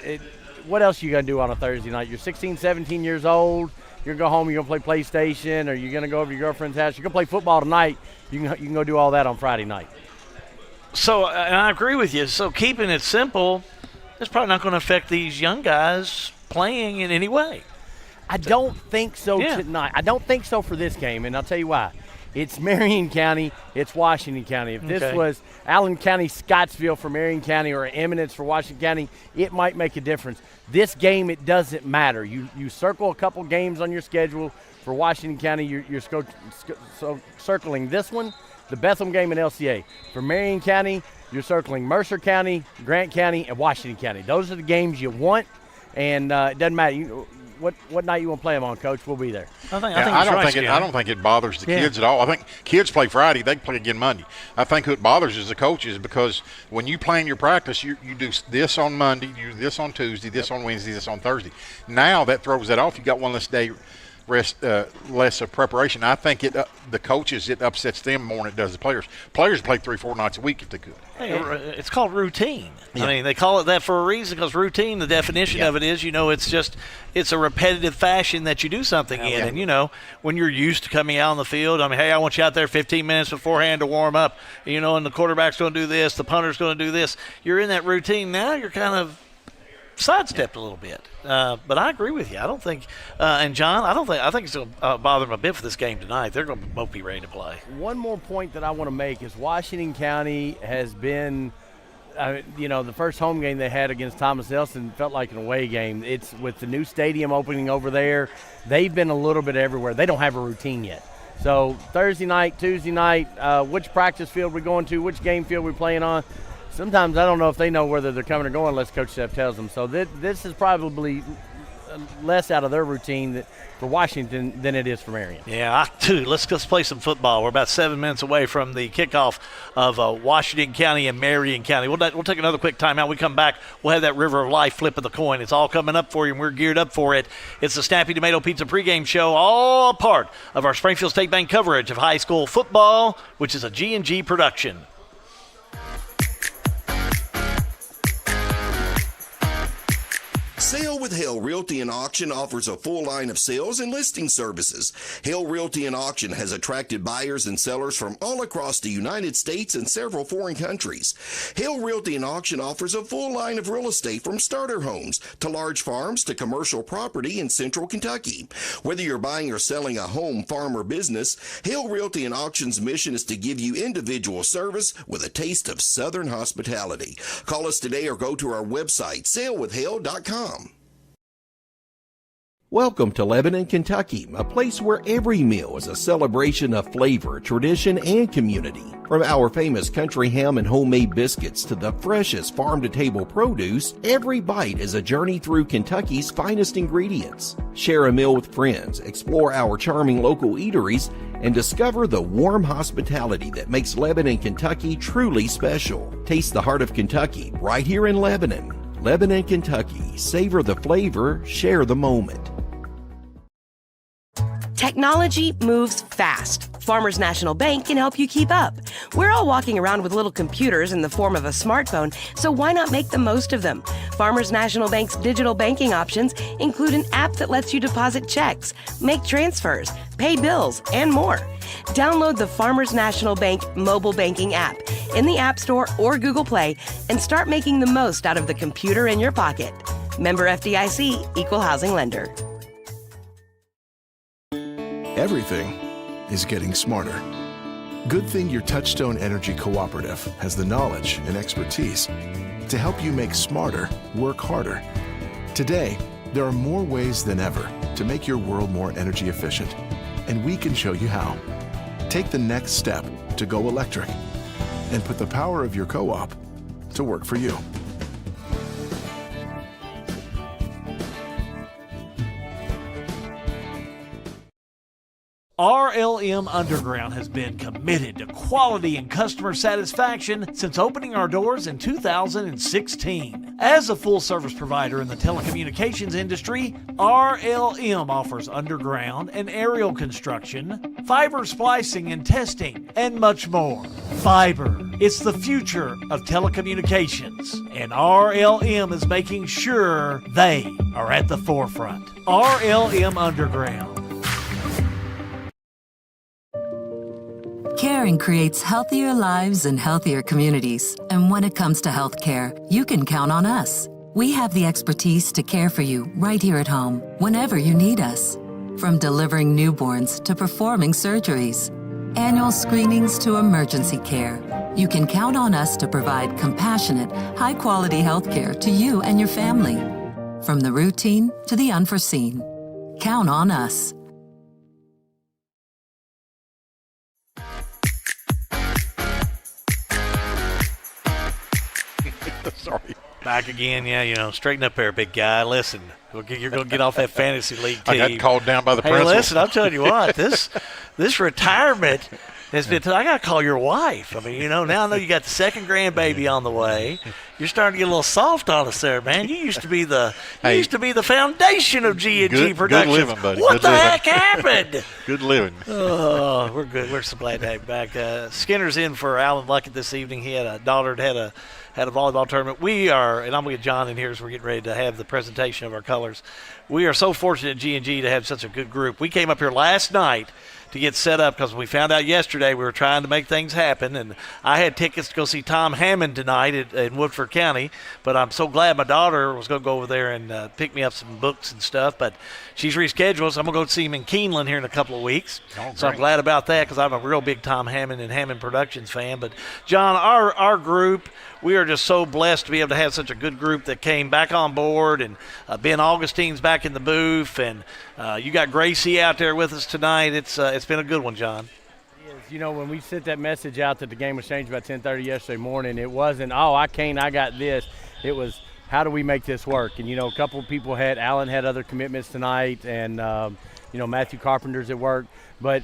S1: What else are you going to do on a Thursday night? You're 16, 17 years old. You're going to go home, you're going to play PlayStation, or you're going to go over to your girlfriend's house. You're going to play football tonight. You can go do all that on Friday night.
S3: So, and I agree with you. So keeping it simple, it's probably not going to affect these young guys playing in any way.
S1: I don't think so tonight. I don't think so for this game, and I'll tell you why. It's Marion County. It's Washington County. If this was Allen County, Scottsville for Marion County, or Eminence for Washington County, it might make a difference. This game, it doesn't matter. You circle a couple games on your schedule for Washington County. You're circling this one, the Bethlehem game, and LCA. For Marion County, you're circling Mercer County, Grant County, and Washington County. Those are the games you want, and it doesn't matter. What night you want to play them on, Coach? We'll be there.
S4: I don't think it bothers the kids at all. I think kids play Friday, they play again Monday. I think what bothers is the coaches because when you plan your practice, you do this on Monday, you do this on Tuesday, this on Wednesday, this on Thursday. Now that throws that off. You got one less day rest, less of preparation. I think the coaches, it upsets them more than it does the players. Players play 3-4 nights a week if they could.
S3: Hey, it's called routine. Yeah. I mean, they call it that for a reason because routine, the definition of it is, it's a repetitive fashion that you do something in. And, when you're used to coming out on the field, hey, I want you out there 15 minutes beforehand to warm up, and the quarterback's going to do this, the punter's going to do this. You're in that routine. Now you're kind of sidestepped a little bit. But I agree with you. I don't think, and John, I think it's going to bother them a bit for this game tonight. They're going to both be ready to play.
S1: One more point that I want to make is Washington County has been, the first home game they had against Thomas Nelson felt like an away game. It's with the new stadium opening over there. They've been a little bit everywhere. They don't have a routine yet. So Thursday night, Tuesday night, which practice field we're going to, which game field we're playing on. Sometimes I don't know if they know whether they're coming or going unless Coach Steph tells them. So this is probably less out of their routine for Washington than it is for Marion.
S3: Yeah, let's play some football. We're about 7 minutes away from the kickoff of Washington County and Marion County. We'll take another quick timeout. We come back, we'll have that River of Life flip of the coin. It's all coming up for you, and we're geared up for it. It's the Snappy Tomato Pizza pregame show, all part of our Springfield State Bank coverage of high school football, which is a G&G production.
S2: Sale with Hale Realty and Auction offers a full line of sales and listing services. Hale Realty and Auction has attracted buyers and sellers from all across the United States and several foreign countries. Hale Realty and Auction offers a full line of real estate from starter homes to large farms to commercial property in central Kentucky. Whether you're buying or selling a home, farm, or business, Hale Realty and Auction's mission is to give you individual service with a taste of Southern hospitality. Call us today or go to our website, salewithhale.com. Welcome to Lebanon, Kentucky, a place where every meal is a celebration of flavor, tradition, and community. From our famous country ham and homemade biscuits to the freshest farm-to-table produce, every bite is a journey through Kentucky's finest ingredients. Share a meal with friends, explore our charming local eateries, and discover the warm hospitality that makes Lebanon, Kentucky truly special. Taste the heart of Kentucky right here in Lebanon. Lebanon, Kentucky. Savor the flavor, share the moment.
S16: Technology moves fast. Farmers National Bank can help you keep up. We're all walking around with little computers in the form of a smartphone, so why not make the most of them? Farmers National Bank's digital banking options include an app that lets you deposit checks, make transfers, pay bills, and more. Download the Farmers National Bank mobile banking app in the App Store or Google Play and start making the most out of the computer in your pocket. Member FDIC, Equal Housing Lender.
S17: Everything is getting smarter. Good thing your Touchstone Energy Cooperative has the knowledge and expertise to help you make smarter work harder. Today, there are more ways than ever to make your world more energy efficient, and we can show you how. Take the next step to go electric and put the power of your co-op to work for you.
S3: RLM Underground has been committed to quality and customer satisfaction since opening our doors in 2016. As a full-service provider in the telecommunications industry, RLM offers underground and aerial construction, fiber splicing and testing, and much more. Fiber, it's the future of telecommunications, and RLM is making sure they are at the forefront. RLM Underground.
S18: Caring creates healthier lives and healthier communities. And when it comes to healthcare, you can count on us. We have the expertise to care for you right here at home, whenever you need us. From delivering newborns to performing surgeries, annual screenings to emergency care, you can count on us to provide compassionate, high-quality healthcare to you and your family. From the routine to the unforeseen, count on us.
S4: Sorry.
S3: Back again, yeah, straighten up there, big guy. Listen, you're going to get off that fantasy league team.
S4: I got called down by the principal.
S3: Hey, listen, I'm telling you what, this retirement has been. I got to call your wife. I mean, now I know you got the second grandbaby on the way. You're starting to get a little soft on us there, man. You used to be the foundation of G&G Productions.
S4: Good living, buddy.
S3: What the heck happened?
S4: Good living.
S3: Oh, we're good. We're so glad to have you back. Skinner's in for Alan Luckett this evening. He had a daughter that had a volleyball tournament. We are, and I'm going to get John in here as we're getting ready to have the presentation of our colors. We are so fortunate at G&G to have such a good group. We came up here last night to get set up because we found out yesterday we were trying to make things happen, and I had tickets to go see Tom Hammond tonight in Woodford County, but I'm so glad my daughter was going to go over there and pick me up some books and stuff, but she's rescheduled, so I'm going to go see him in Keeneland here in a couple of weeks. So I'm glad about that because I'm a real big Tom Hammond and Hammond Productions fan. But, John, our group, we are just so blessed to be able to have such a good group that came back on board, and Ben Augustine's back in the booth, and you got Gracie out there with us tonight. It's been a good one, John.
S1: When we sent that message out that the game was changed about 10:30 yesterday morning, it wasn't, I got this. It was, how do we make this work? And, a couple of people Alan had other commitments tonight, and, Matthew Carpenter's at work. But,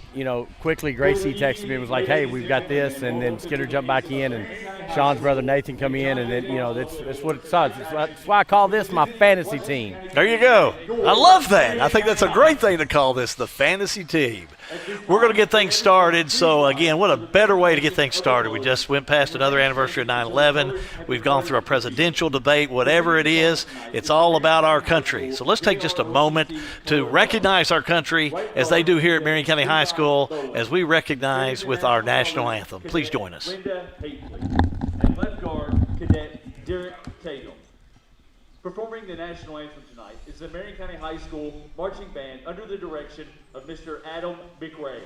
S1: quickly Gracie texted me and was like, hey, we've got this. And then Skinner jumped back in, and Sean's brother Nathan come in. And then, that's what it says. That's why I call this my fantasy team.
S3: There you go. I love that. I think that's a great thing to call this the fantasy team. We're going to get things started. So, again, what a better way to get things started. We just went past another anniversary of 9/11. We've gone through a presidential debate. Whatever it is, it's all about our country. So let's take just a moment to recognize our country as they do here at Marion County High School as we recognize with our national anthem. Please join us.
S19: Linda Haitley and left guard Cadet Derek Tatum. Performing the national anthem tonight is the Marion County High School Marching Band under the direction of Mr. Adam McRae.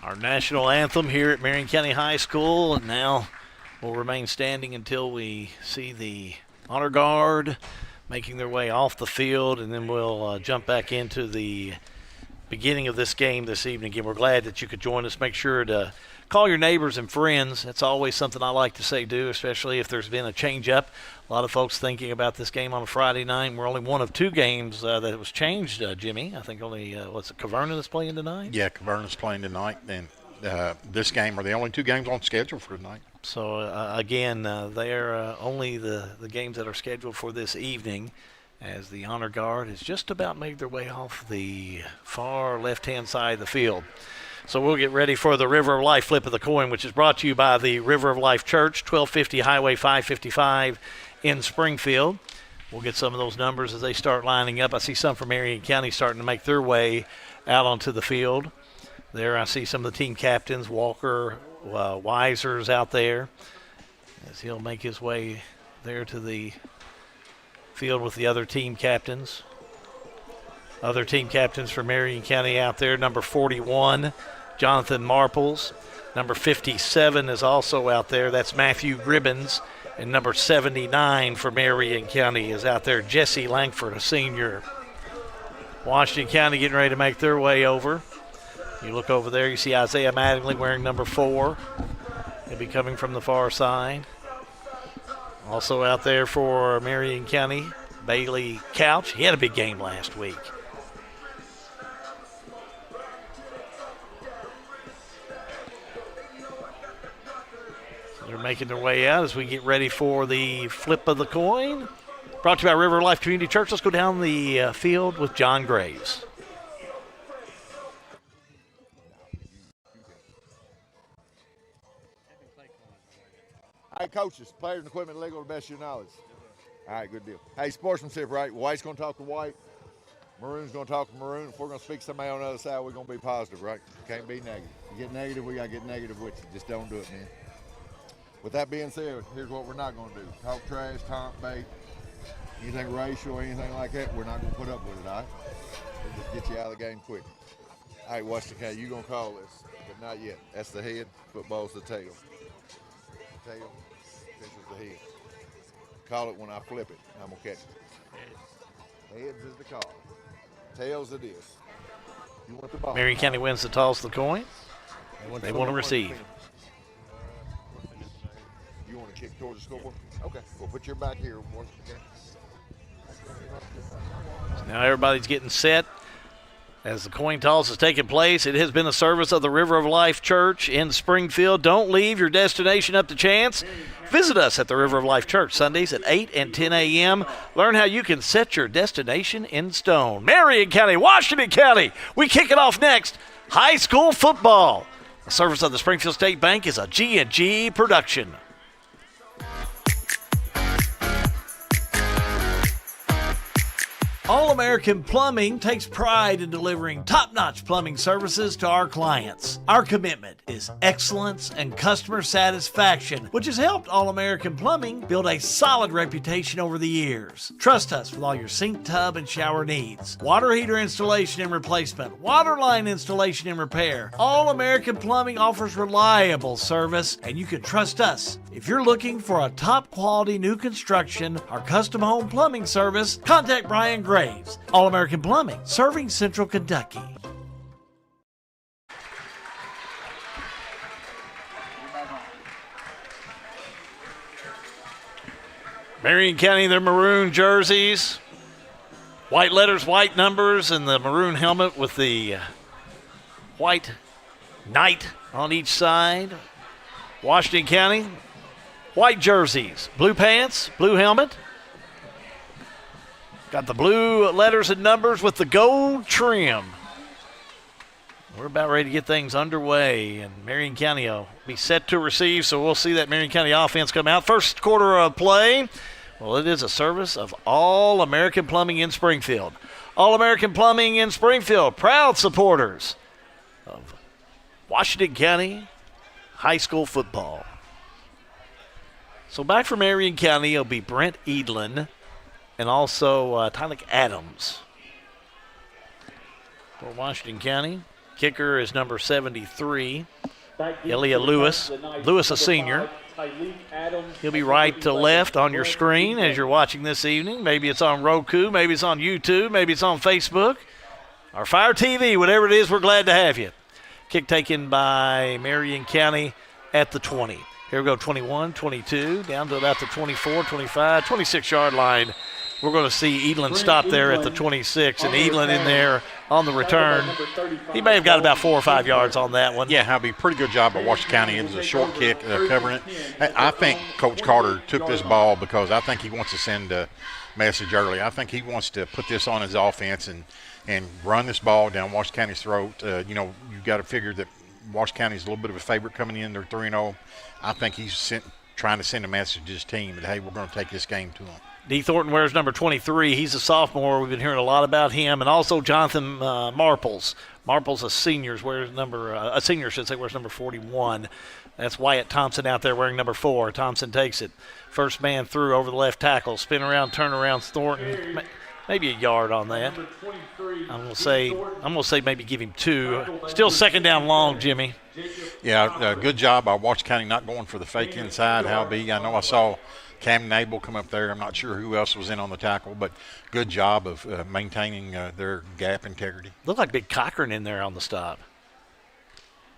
S3: Our national anthem here at Marion County High School, and now we'll remain standing until we see the honor guard making their way off the field, and then we'll jump back into the beginning of this game this evening. Again, we're glad that you could join us. Make sure to call your neighbors and friends. That's always something I like to say do, especially if there's been a change-up. A lot of folks thinking about this game on a Friday night. We're only one of two games that was changed, Jimmy. I think only, Caverna that's playing tonight?
S4: Yeah, Caverna's playing tonight, and this game are the only two games on schedule for tonight.
S3: So, again, they are only the games that are scheduled for this evening, as the honor guard has just about made their way off the far left-hand side of the field. So we'll get ready for the River of Life flip of the coin, which is brought to you by the River of Life Church, 1250 Highway 555 in Springfield. We'll get some of those numbers as they start lining up. I see some from Marion County starting to make their way out onto the field. There I see some of the team captains, Walker Weiser's out there, as he'll make his way there to the field with the other team captains. Other team captains for Marion County out there, number 41, Jonathan Marples. Number 57 is also out there. That's Matthew Gribbins. And number 79 for Marion County is out there, Jesse Langford, a senior. Washington County getting ready to make their way over. You look over there, you see Isaiah Mattingly wearing number 4. He'll be coming from the far side. Also out there for Marion County, Bailey Couch. He had a big game last week. They're making their way out as we get ready for the flip of the coin. Brought to you by River Life Community Church. Let's go down the field with John Graves.
S20: Hey, coaches, players and equipment legal to the best of your knowledge. All right, good deal. Hey, sportsmanship, right? White's going to talk to white. Maroon's going to talk to maroon. If we're going to speak to somebody on the other side, we're going to be positive, right? Can't be negative. You get negative, we got to get negative with you. Just don't do it, man. With that being said, here's what we're not going to do. Talk trash, taunt, bait, anything racial, anything like that, we're not going to put up with it, all right? We'll just get you out of the game quick. All right, Washington County, you're going to call this, but not yet. That's the head, football's the tail. Tail, this is the head. Call it when I flip it, I'm going to catch it. Heads is the call. Tails it is. You want the ball.
S3: Marion County wins the toss of the coin. They want to receive.
S20: You want to kick towards the scoreboard? Okay. Well, put your back here.
S3: So now everybody's getting set as the coin toss is taking place. It has been a service of the River of Life Church in Springfield. Don't leave your destination up to chance. Visit us at the River of Life Church Sundays at 8 and 10 a.m. Learn how you can set your destination in stone. Marion County, Washington County. We kick it off next. High school football. A service of the Springfield State Bank is a G&G production. All-American Plumbing takes pride in delivering top-notch plumbing services to our clients. Our commitment is excellence and customer satisfaction, which has helped All-American Plumbing build a solid reputation over the years. Trust us with all your sink, tub, and shower needs. Water heater installation and replacement, water line installation and repair. All-American Plumbing offers reliable service, and you can trust us. If you're looking for a top-quality new construction or custom home plumbing service, contact Brian Graves. All-American Plumbing, serving Central Kentucky. Marion County, their maroon jerseys. White letters, white numbers, and the maroon helmet with the white knight on each side. Washington County, white jerseys, blue pants, blue helmet. Got the blue letters and numbers with the gold trim. We're about ready to get things underway, and Marion County will be set to receive, so we'll see that Marion County offense come out. First quarter of play, well, it is a service of All-American Plumbing in Springfield. All-American Plumbing in Springfield, proud supporters of Washington County high school football. So back from Marion County, it'll be Brent Edlin and also Tylik Adams. For Washington County, Kicker is number 73, Elia Lewis. Lewis, a senior. He'll be right to left on your screen as you're watching this evening. Maybe it's on Roku, maybe it's on YouTube, maybe it's on Facebook, or Fire TV, whatever it is, we're glad to have you. Kick taken by Marion County at the 20. Here we go, 21, 22, down to about the 24, 25, 26-yard line. We're going to see Edlin stop there at the 26, and Edlin in there on the return. He may have got about 4 or 5 yards on that one.
S4: Yeah, that'd be a pretty good job by Washington County. It was a short kick, covering it. I think Coach Carter took this ball because I think he wants to send a message early. I think he wants to put this on his offense and run this ball down Washington County's throat. You've got to figure that Washington County is a little bit of a favorite coming in. They're 3-0. I think he's trying to send a message to his team that, hey, we're going to take this game to them.
S3: D. Thornton wears number 23. He's a sophomore. We've been hearing a lot about him. And also Jonathan Marples. Marples, a senior, wears number 41. That's Wyatt Thompson out there wearing number 4. Thompson takes it. First man through over the left tackle. Spin around, turn around, Thornton. Maybe a yard on that. I'm gonna say maybe give him 2. Still second down long, Jimmy.
S4: Yeah, good job by Washington County not going for the fake inside. I know I saw Cam Nable come up there. I'm not sure who else was in on the tackle, but good job of maintaining their gap integrity.
S3: Looked like Big Cochran in there on the stop.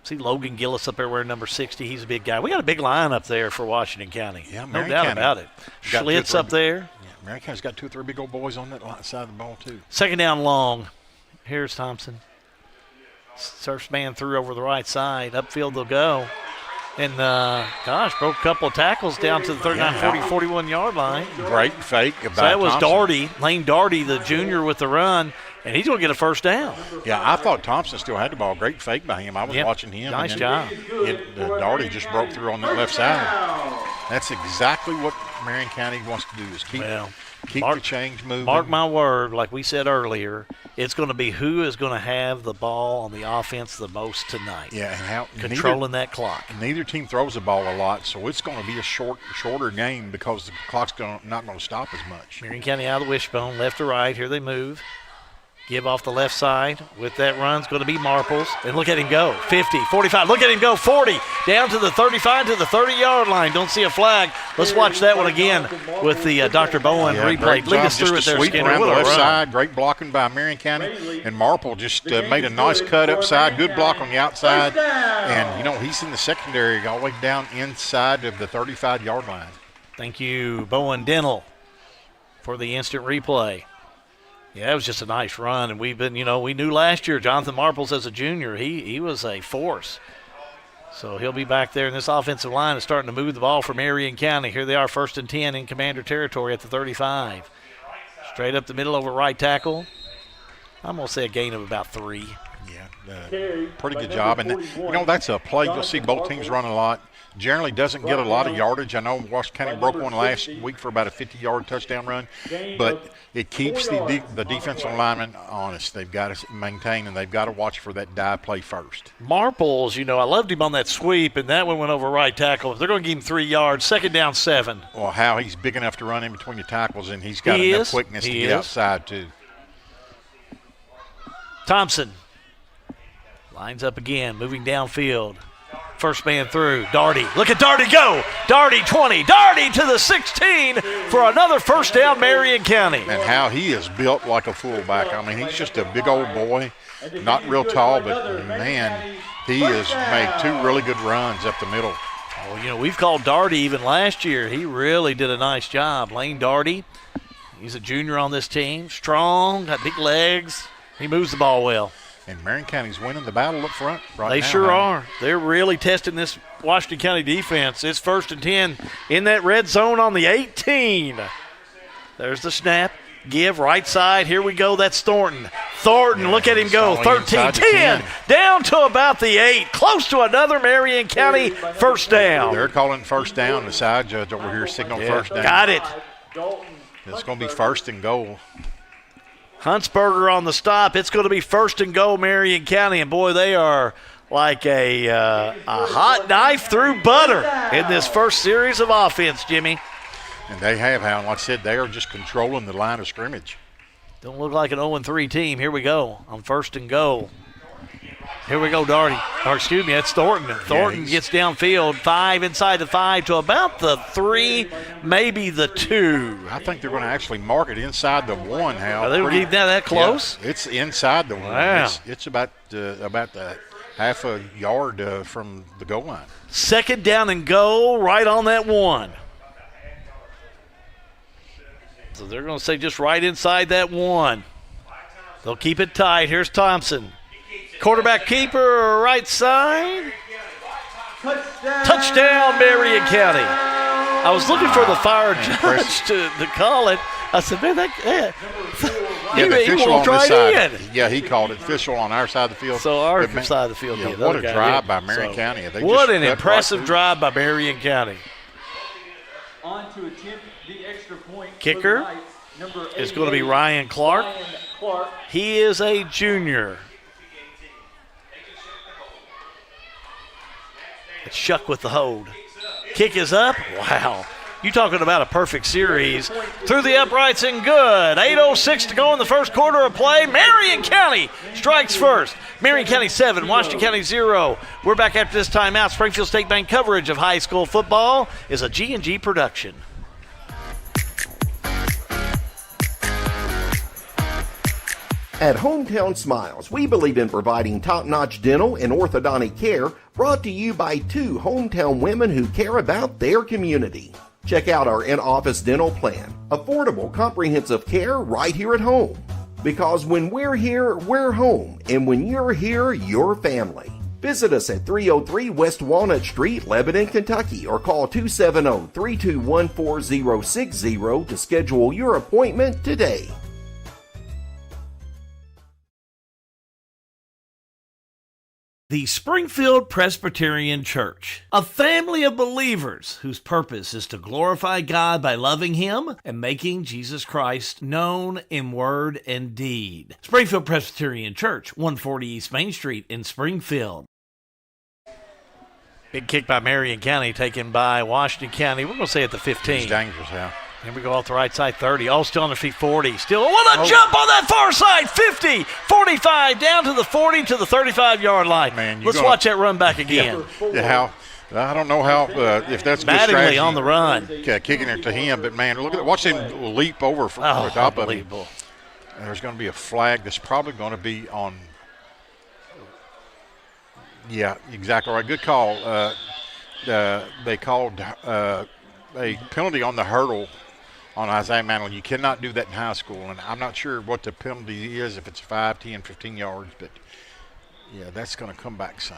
S3: See Logan Gillis up there wearing number 60. He's a big guy. We got a big line up there for Washington County.
S4: Yeah,
S3: no doubt about it. Schlitz up there.
S4: Yeah, Marion County's got 2 or 3 big old boys on that side of the ball, too.
S3: Second down long. Here's Thompson. Surfs man through over the right side. Upfield they'll go. And, broke a couple of tackles down to the 39, 40, 41-yard line.
S4: Great fake.
S3: So that was Doherty, Lane Doherty, the junior with the run, and he's going to get a first down.
S4: Yeah, I thought Thompson still had the ball. Great fake by him. I was watching him.
S3: Nice job.
S4: Doherty just broke through on that left side. That's exactly what Marion County wants to do is keep the change moving.
S3: Mark my word, like we said earlier, it's going to be who is going to have the ball on the offense the most tonight.
S4: Yeah, and how
S3: controlling that clock.
S4: Neither team throws the ball a lot, so it's going to be a shorter game because the clock's not going to stop as much.
S3: Marion County out of the wishbone, left to right. Here they move. Give off the left side. With that run's going to be Marples. And look at him go. 50, 45. Look at him go. 40. Down to the 35 to the 30-yard line. Don't see a flag. Let's watch that one again with the Dr. Bowen replay. Lead us through it there, Skinner.
S4: Around the left side. Great blocking by Marion County. And Marple just made a nice cut upside. Good block on the outside. And, he's in the secondary all the way down inside of the 35-yard line.
S3: Thank you, Bowen Dental, for the instant replay. Yeah, it was just a nice run, and we've been, we knew last year Jonathan Marples as a junior, he was a force. So he'll be back there, and this offensive line is starting to move the ball for Marion County. Here they are, 1st and 10 in Commander territory at the 35. Straight up the middle over right tackle. I'm going to say a gain of about 3.
S4: Yeah, pretty good job. And, that's a play you'll see both teams run a lot. Generally doesn't get a lot of yardage. I know Washington County broke one last week for about a 50-yard touchdown run, but it keeps the defensive linemen honest. They've got to maintain, and they've got to watch for that dive play first.
S3: Marples, I loved him on that sweep, and that one went over right tackle. They're going to give him 3 yards, 2nd down 7.
S4: Well, how he's big enough to run in between the tackles, and he's got enough quickness to get outside, too.
S3: Thompson lines up again, moving downfield. First man through, Darty. Look at Darty go. Darty 20, Darty to the 16 for another first down, Marion County.
S4: And how he is built like a fullback. I mean, he's just a big old boy, not real tall, but, man, he has made 2 really good runs up the middle.
S3: Well, we've called Darty even last year. He really did a nice job. Lane Darty, he's a junior on this team. Strong, got big legs. He moves the ball well.
S4: And Marion County's winning the battle up front right now.
S3: They sure are. They're really testing this Washington County defense. It's 1st and 10 in that red zone on the 18. There's the snap. Give right side. Here we go. That's Thornton. Look at him go. 13, 10. Down to about the 8. Close to another Marion County first down.
S4: They're calling first down. The side judge over here signaled first down.
S3: Got it.
S4: It's going to be 1st and goal.
S3: Huntsberger on the stop. It's going to be 1st and goal, Marion County. And, boy, they are like a hot knife through butter in this first series of offense, Jimmy.
S4: And they have, like I said, they are just controlling the line of scrimmage.
S3: Don't look like an 0-3 team. Here we go on 1st and goal. Here we go, Darty. Or excuse me, that's Thornton. Thornton gets downfield, 5 inside the 5 to about the 3, maybe the 2.
S4: I think they're going to actually mark it inside the 1, Hal.
S3: Are they getting that close?
S4: Yeah, it's inside the 1.
S3: Wow.
S4: It's about the half a yard from the goal line.
S3: 2nd down and goal, right on that 1. So they're going to say just right inside that 1. They'll keep it tight. Here's Thompson. Quarterback keeper, right side. Touchdown, Marion County. I was looking for the fire judge to call it. I said, man,
S4: the official on this side. Yeah, he called it. Official on our side of the field.
S3: So our side of the field.
S4: Yeah, what a drive by Marion County.
S3: What an impressive drive by Marion County.
S19: On to attempt the extra point.
S3: Kicker is going to be Ryan Clark. He is a junior. It's Shuck with the hold. Kick is up. Wow. You talking about a perfect series. Through the uprights and good. 8:06 to go in the first quarter of play. Marion County strikes first. Marion County 7, Washington County 0. We're back after this timeout. Springfield State Bank coverage of high school football is a G&G production.
S2: At Hometown Smiles, we believe in providing top-notch dental and orthodontic care, brought to you by 2 hometown women who care about their community. Check out our in-office dental plan. Affordable, comprehensive care right here at home. Because when we're here, we're home. And when you're here, you're family. Visit us at 303 West Walnut Street, Lebanon, Kentucky, or call 270-321-4060 to schedule your appointment today.
S3: The Springfield Presbyterian Church, a family of believers whose purpose is to glorify God by loving Him and making Jesus Christ known in word and deed. Springfield Presbyterian Church, 140 East Main Street in Springfield. Big kick by Marion County, taken by Washington County. We're going to say at the 15.
S4: It's dangerous, Hal.
S3: Here we go off the right side, 30. All still on their feet, 40. Still, what a jump on that far side, 50, 45, down to the 40, to the 35-yard line. Man, let's watch that run back again.
S4: Yeah, Hal. I don't know how if that's good strategy.
S3: on the run.
S4: Kicking it to him, but, man, look at watch him leap over from the top of him. And there's going to be a flag that's probably going to be on. Yeah, exactly right. Good call. They called a penalty on the hurdle on Isaiah Mantle. You cannot do that in high school, and I'm not sure what the penalty is, if it's 5, 10, 15 yards, but, yeah, that's going to come back some.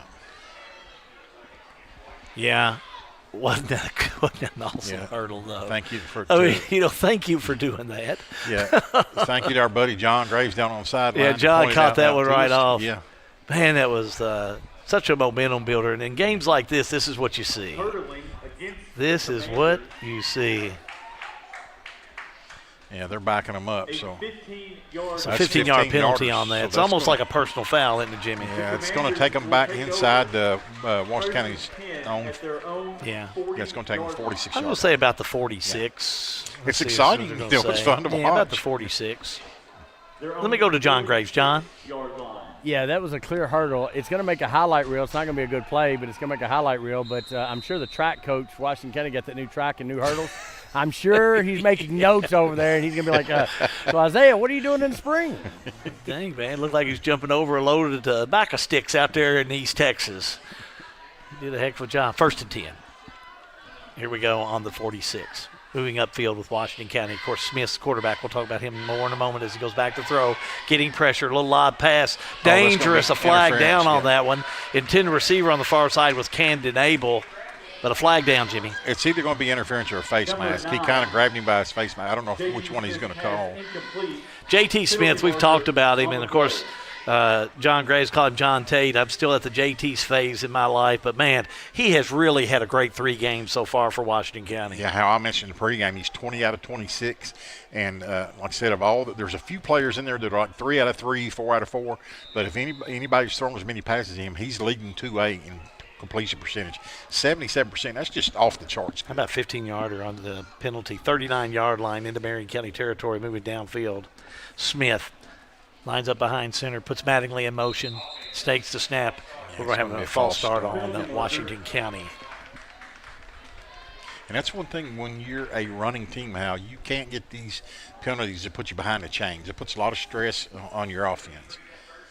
S3: Yeah. Wasn't that an awesome hurdle, though?
S4: Thank you for
S3: thank you for doing that.
S4: Yeah. Thank you to our buddy John Graves down on the sideline.
S3: Yeah, John caught that one right off.
S4: Yeah.
S3: Man, that was such a momentum builder. And in games like this is what you see. This is what you see.
S4: Yeah, they're backing them up. So
S3: it's a 15-yard penalty on that. So it's almost like a personal foul, isn't it, Jimmy?
S4: Yeah, it's going to take them back inside the Washington County's own.
S3: Yeah.
S4: It's going to take them 46 yards.
S3: I'm going to say about the 46.
S4: It's exciting. It's fun to watch.
S3: Yeah, about the 46. Let me go to John Graves. John?
S1: Yeah, that was a clear hurdle. It's going to make a highlight reel. It's not going to be a good play, but it's going to make a highlight reel. But I'm sure the track coach, Washington County, got that new track and new hurdles. I'm sure he's making notes over there, and he's going to be like, so Isaiah, what are you doing in the spring?
S3: Dang, man. Looked like he's jumping over a load of tobacco sticks out there in East Texas. He did a heck of a job. 1st and 10. Here we go on the 46. Moving upfield with Washington County. Of course, Smith's quarterback. We'll talk about him more in a moment as he goes back to throw. Getting pressure, a little lob pass. Dangerous, a flag down on that one. Intended receiver on the far side was Camden Abel. But a flag down, Jimmy.
S4: It's either going to be interference or a face mask. He kind of grabbed him by his face mask. I don't know which one he's going to call.
S3: J.T. Smith, we've talked about him. And, of course, John Graves called him John Tate. I'm still at the JT's phase in my life. But, man, he has really had a great 3 games so far for Washington County.
S4: Yeah, how I mentioned in the pregame, he's 20 out of 26. And, like I said, there's a few players in there that are like 3 out of 3, 4 out of 4. But if anybody's throwing as many passes as him, he's leading 2A in completion percentage. 77%. That's just off the charts.
S3: How about 15-yarder on the penalty? 39-yard line into Marion County territory, moving downfield. Smith lines up behind center, puts Mattingly in motion. Stakes the snap. We're going to have a false start on Washington County.
S4: And that's one thing when you're a running team, Hal, you can't get these penalties that put you behind the chains. It puts a lot of stress on your offense.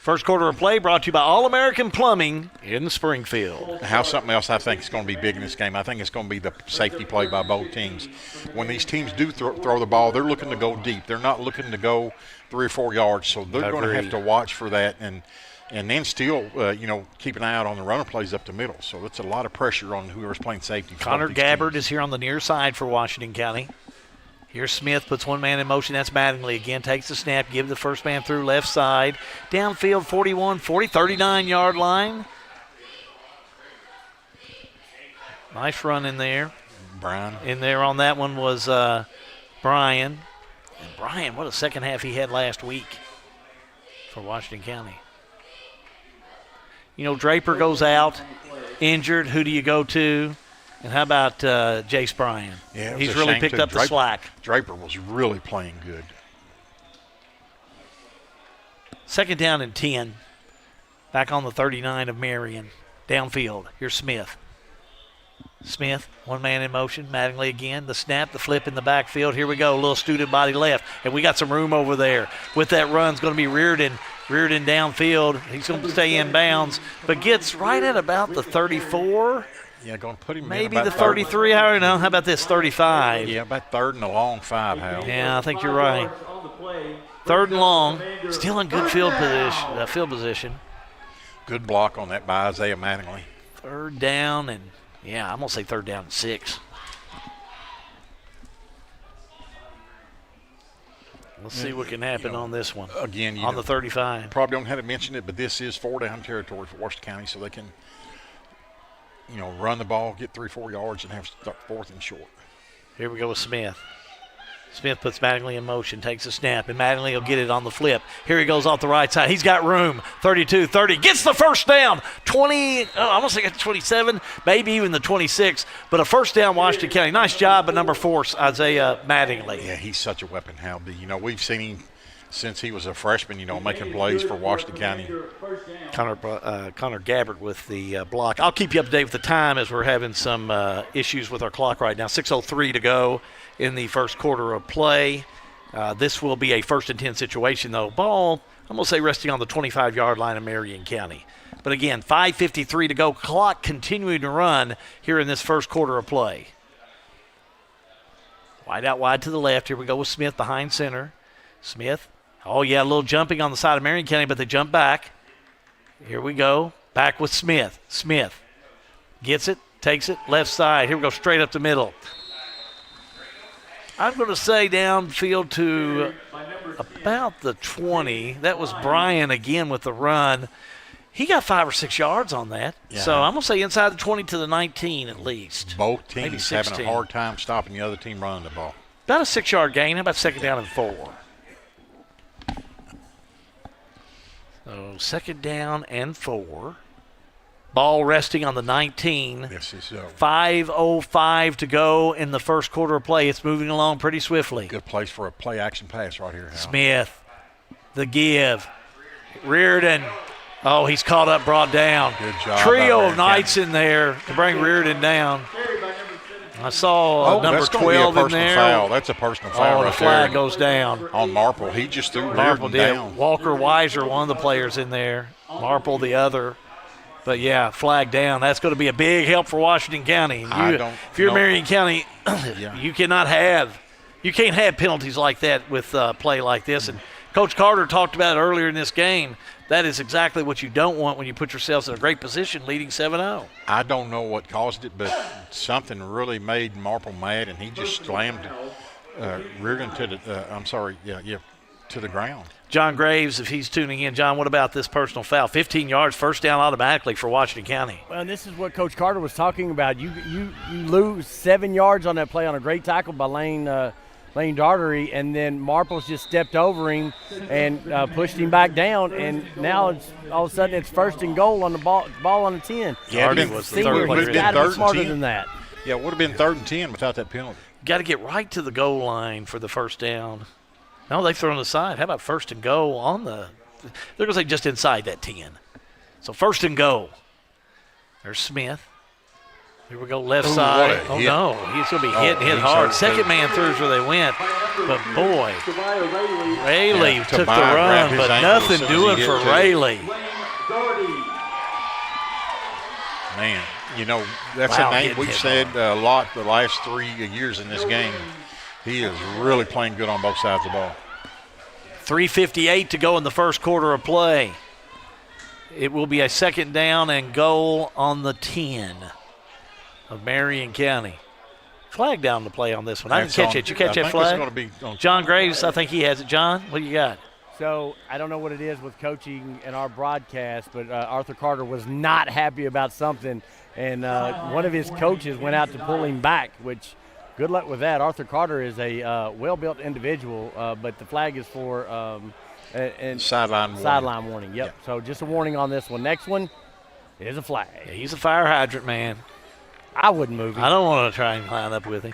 S3: First quarter of play brought to you by All-American Plumbing in Springfield.
S4: How something else I think is going to be big in this game, I think it's going to be the safety play by both teams. When these teams do throw the ball, they're looking to go deep. They're not looking to go 3 or 4 yards, so they're going to have to watch for that and then still, keep an eye out on the running plays up the middle. So it's a lot of pressure on whoever's playing safety.
S3: Connor Gabbard is here on the near side for Washington County. Here's Smith, puts one man in motion. That's Mattingly again. Takes the snap, give the first man through left side. Downfield, 39-yard line. Nice run in there.
S4: Brian.
S3: In there on that one was Brian. And Brian, what a second half he had last week for Washington County. Draper goes out, injured. Who do you go to? And how about Jace Bryan?
S4: Yeah,
S3: he's really picked up the slack.
S4: Draper was really playing good.
S3: Second down and 10. Back on the 39 of Marion. Downfield. Here's Smith. Smith, one man in motion. Mattingly again. The snap, the flip in the backfield. Here we go. A little student body left. And we got some room over there. With that run, it's going to be Reardon. Reardon downfield. He's going to stay in bounds, but gets right at about the 34.
S4: Yeah, going to put him
S3: maybe
S4: in
S3: the 33. I don't know. How about this 35?
S4: Yeah, about third and a long 5, Hal.
S3: Yeah, I think you're right. Third and long. Still in good field position.
S4: Good block on that by Isaiah Mattingly.
S3: Third down and, I'm going to say third down and 6. Let's see what can happen on this one.
S4: Again,
S3: on the 35.
S4: Probably don't have to mention it, but this is 4-down territory for Washington County, so they can, run the ball, get 3-4 yards, and have fourth and short.
S3: Here we go with Smith. Smith puts Mattingly in motion, takes a snap, and Mattingly will get it on the flip. Here he goes off the right side. He's got room. 32-30. Gets the first down. 20, I'm going to say 27, maybe even the 26. But a first down, Washington County. Nice job by number 4, Isaiah Mattingly.
S4: Yeah, he's such a weapon, Hal. We've seen him since he was a freshman, making plays for Washington County.
S3: Connor Gabbard with the block. I'll keep you up to date with the time as we're having some issues with our clock right now. 6:03 to go in the first quarter of play. This will be a 1st and 10 situation, though. Ball, I'm going to say resting on the 25-yard line of Marion County. But again, 5:53 to go. Clock continuing to run here in this first quarter of play. Wide out wide to the left. Here we go with Smith behind center. Smith. Oh, yeah, a little jumping on the side of Marion County, but they jump back. Here we go. Back with Smith. Smith gets it, takes it, left side. Here we go, straight up the middle. I'm going to say downfield to about the 20. That was Brian again with the run. He got 5 or 6 yards on that. Yeah. So I'm going to say inside the 20 to the 19 at least.
S4: Both teams having a hard time stopping the other team running the ball.
S3: About a 6-yard gain. How about second down and 4? So second down and 4. Ball resting on the 19.
S4: Yes, it's so.
S3: 5:05 to go in the first quarter of play. It's moving along pretty swiftly.
S4: Good place for a play-action pass right here, Hal.
S3: Smith, the give. Reardon. Oh, he's caught up, brought down.
S4: Good job.
S3: Trio of Knights in there to bring Reardon down. I saw number 12 in there.
S4: Foul. That's a personal foul.
S3: Oh, the flag goes down.
S4: On Marple. He just threw
S3: Marple
S4: Reardon down.
S3: Walker Weiser, one of the players in there. Marple, the other. But, yeah, flag down. That's going to be a big help for Washington County. If you're Marion County, you can't have penalties like that with play like this. And Coach Carter talked about it earlier in this game. That is exactly what you don't want when you put yourselves in a great position leading 7-0.
S4: I don't know what caused it, but something really made Marple mad, and he just slammed Reardon to the to the ground.
S3: John Graves, if he's tuning in. John, what about this personal foul? 15 yards, first down automatically for Washington County.
S1: Well, and this is what Coach Carter was talking about. You lose 7 yards on that play on a great tackle by Lane Dartery, and then Marple's just stepped over him and pushed him back down, and now it's all of a sudden it's 1st and goal on the ball on the 10.
S4: Yeah,
S1: it
S3: was
S1: the third player. Got to be smarter than that.
S4: Yeah, it would have been 3rd and 10 without that penalty.
S3: Got to get right to the goal line for the first down. No, they throw on the side. How about 1st and goal on the – they're going to say just inside that 10. So 1st and goal. There's Smith. Here we go, left side. Oh,
S4: hit.
S3: no. He's going to be hit hard. Second man throughs where they went. But, boy, Rayleigh took the run, but nothing doing for Rayleigh.
S4: Man, that's a name we've said a lot the last 3 years in this game. He is really playing good on both sides of the ball.
S3: 3:58 to go in the first quarter of play. It will be a 2nd down and goal on the 10 of Marion County. Flag down to play on this one. I didn't catch it. You catch that flag?
S4: It's be
S3: John Graves, I think he has it. John, what do you got?
S1: So I don't know what it is with coaching and our broadcast, but Arthur Carter was not happy about something, and one of his coaches went out to pull him back, which good luck with that. Arthur Carter is a well-built individual, but the flag is for
S4: sideline
S1: warning. Yep. Yeah. So just a warning on this one. Next one is a flag.
S3: Yeah, he's a fire hydrant, man.
S1: I wouldn't move him.
S3: I don't want to try and line up with him.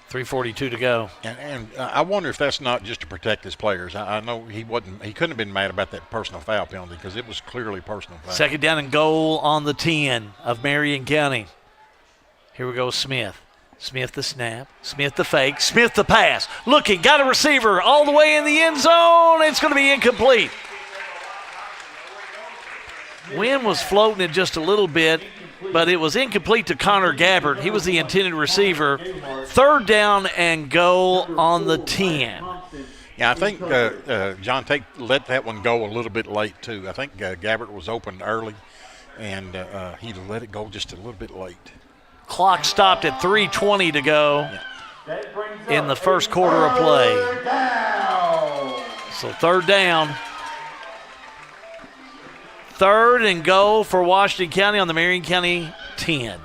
S3: 3:42 to go.
S4: And I wonder if that's not just to protect his players. I know he couldn't have been mad about that personal foul penalty because it was clearly personal foul.
S3: 2nd down and goal on the 10 of Marion County. Here we go, Smith. Smith the snap. Smith the fake. Smith the pass. Looking, got a receiver all the way in the end zone. It's going to be incomplete. Wind was floating it just a little bit, but it was incomplete to Connor Gabbard. He was the intended receiver. 3rd down and goal on the 10.
S4: Yeah, I think John Tate let that one go a little bit late, too. I think Gabbard was open early, and he let it go just a little bit late.
S3: Clock stopped at 3:20 to go in the first quarter of play. So 3rd down. 3rd and goal for Washington County on the Marion County 10.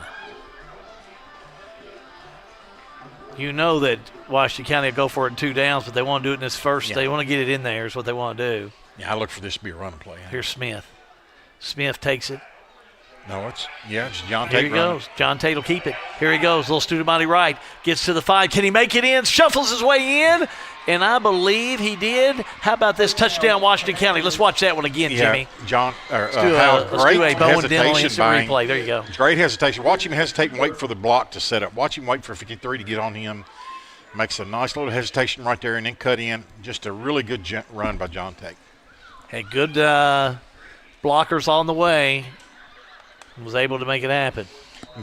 S3: You know that Washington County will go for it in 2 downs, but they want to do it in this first. Yeah. They want to get it in there is what they want to do.
S4: Yeah, I look for this to be a run play.
S3: Here's Smith. Smith takes it.
S4: No, it's John Tate.
S3: Here he goes. John Tate will keep it. Here he goes. Little student body right. Gets to the 5. Can he make it in? Shuffles his way in. And I believe he did. How about this touchdown, Washington County? Let's watch that one again, Jimmy.
S4: John,
S3: let's do a Bowen Dental instant replay. There you go.
S4: Great hesitation. Watch him hesitate and wait for the block to set up. Watch him wait for 53 to get on him. Makes a nice little hesitation right there and then cut in. Just a really good run by John Tate.
S3: Hey, good blockers on the way. Was able to make it happen.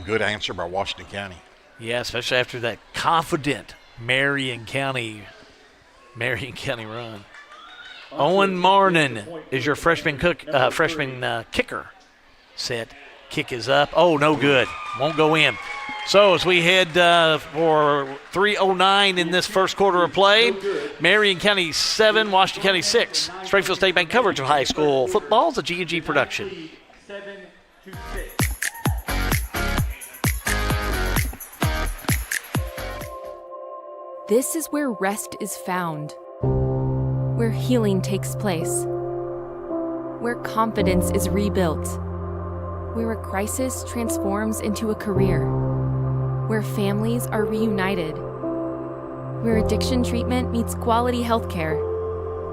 S4: Good answer by Washington County.
S3: Yeah, especially after that confident Marion County run. Owen Marnin is your freshman kicker. Set. Kick is up. Oh, no good. Won't go in. So as we head for 3:09 in this first quarter of play, Marion County 7, Washington County 6. Springfield State Bank coverage of high school football is a G&G production. 7-6.
S21: This is where rest is found, where healing takes place, where confidence is rebuilt, where a crisis transforms into a career, where families are reunited, where addiction treatment meets quality healthcare,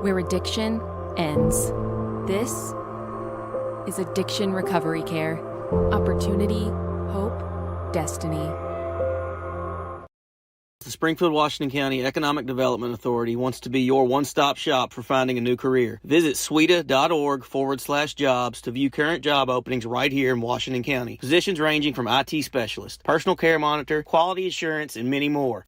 S21: where addiction ends. This is Addiction Recovery Care. Opportunity, hope, destiny.
S22: The Springfield, Washington County Economic Development Authority wants to be your one-stop shop for finding a new career. Visit sweda.org/jobs to view current job openings right here in Washington County. Positions ranging from IT specialist, personal care monitor, quality assurance, and many more.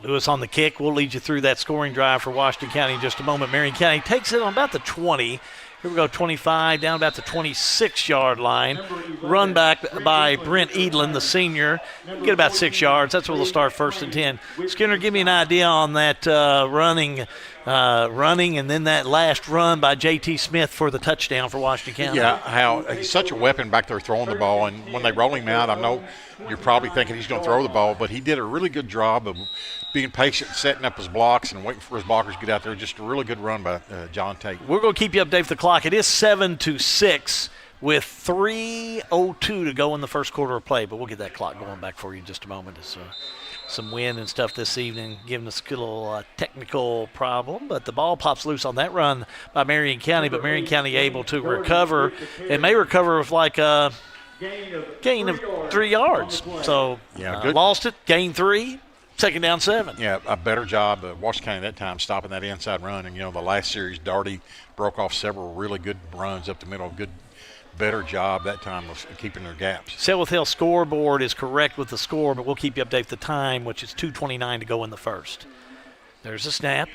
S3: Lewis on the kick. We'll lead you through that scoring drive for Washington County in just a moment. Marion County takes it on about the 20. Here we go, 25, down about the 26-yard line. Run back by Brent Edlin, the senior. Get about 6 yards. That's where they'll start 1st and 10. Skinner, give me an idea on that running, and then that last run by J.T. Smith for the touchdown for Washington County.
S4: Yeah, how he's such a weapon back there throwing the ball, and when they roll him out, I know you're probably thinking he's going to throw the ball, but he did a really good job of being patient, setting up his blocks, and waiting for his blockers to get out there. Just a really good run by John Tate.
S3: We're going to keep you updated with the clock. It is 7-6 with 3:02 to go in the first quarter of play, but we'll get that clock going back for you in just a moment. some wind and stuff this evening, giving us a good little technical problem. But the ball pops loose on that run by Marion County, but Marion County able to recover. It may recover with like a gain of 3 yards. So lost it, gained 3, second down 7.
S4: Yeah, a better job of Washington County that time stopping that inside run. And, the last series, Darty broke off several really good runs up the middle. Better job that time of keeping their gaps.
S3: Selwyn Hill scoreboard is correct with the score, but we'll keep you updated with the time, which is 2:29 to go in the first. There's a snap.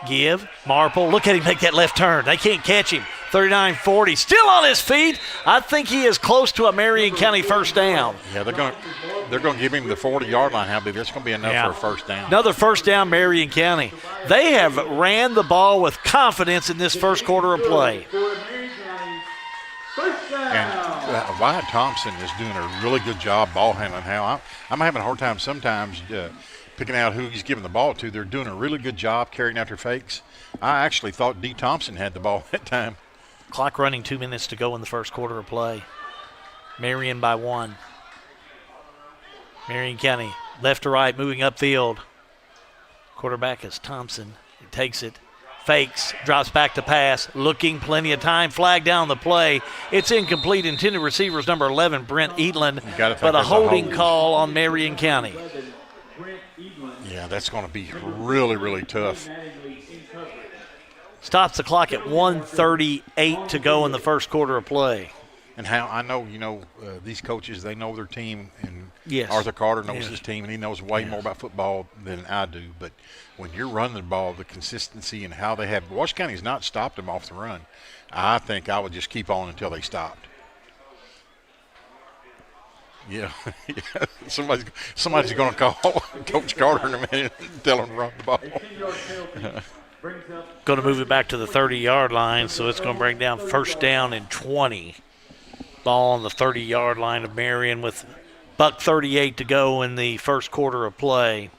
S3: Give. Marple. Look at him make that left turn. They can't catch him. 39-40. Still on his feet. I think he is close to a Marion County first down.
S4: Yeah, they're going to give him the 40-yard line. I believe that's going to be enough for a first down.
S3: Another first down, Marion County. They have ran the ball with confidence in this first quarter of play.
S4: And Wyatt Thompson is doing a really good job ball handling. I'm having a hard time sometimes picking out who he's giving the ball to. They're doing a really good job carrying out their fakes. I actually thought D. Thompson had the ball that time.
S3: Clock running, 2 minutes to go in the first quarter of play. Marion by 1. Marion County left to right, moving upfield. Quarterback is Thompson. He takes it. Fakes, drops back to pass, looking, plenty of time, flag down the play. It's incomplete. Intended receivers number 11, Brent Eatland, but a holding call on Marion County.
S4: Yeah, that's going to be really, really tough.
S3: Stops the clock at 1:38 to go in the first quarter of play.
S4: And how I know, these coaches, they know their team, and
S3: yes.
S4: Arthur Carter knows his team, and he knows way more about football than I do. But when you're running the ball, the consistency and how they have – Washington County's not stopped them off the run. I think I would just keep on until they stopped. Yeah. Somebody's going to call Coach Carter in a minute and tell him to run the ball.
S3: Going to move it back to the 30-yard line, so it's going to bring down first down and 20. Ball on the 30-yard line of Marion with $1:38 to go in the first quarter of play.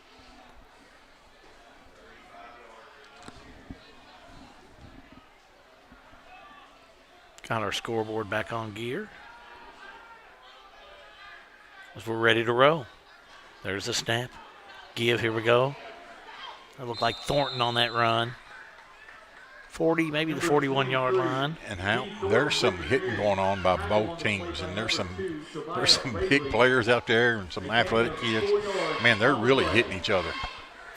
S3: Got our scoreboard back on gear as we're ready to roll. There's the snap. Give, here we go. That looked like Thornton on that run. 40, maybe the 41-yard line.
S4: And there's some hitting going on by both teams, and there's some big players out there and some athletic kids. Man, they're really hitting each other.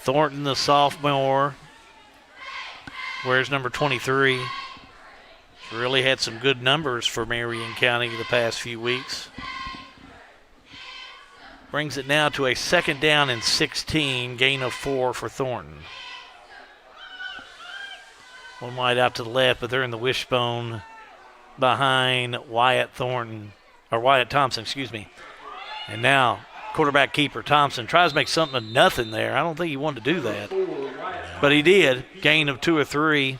S3: Thornton, the sophomore, wears number 23. Really had some good numbers for Marion County the past few weeks. Brings it now to a second down and 16, gain of 4 for Thornton. One wide out to the left, but they're in the wishbone behind Wyatt Thompson, excuse me. And now quarterback keeper Thompson tries to make something of nothing there. I don't think he wanted to do that, but he did. Gain of 2 or 3.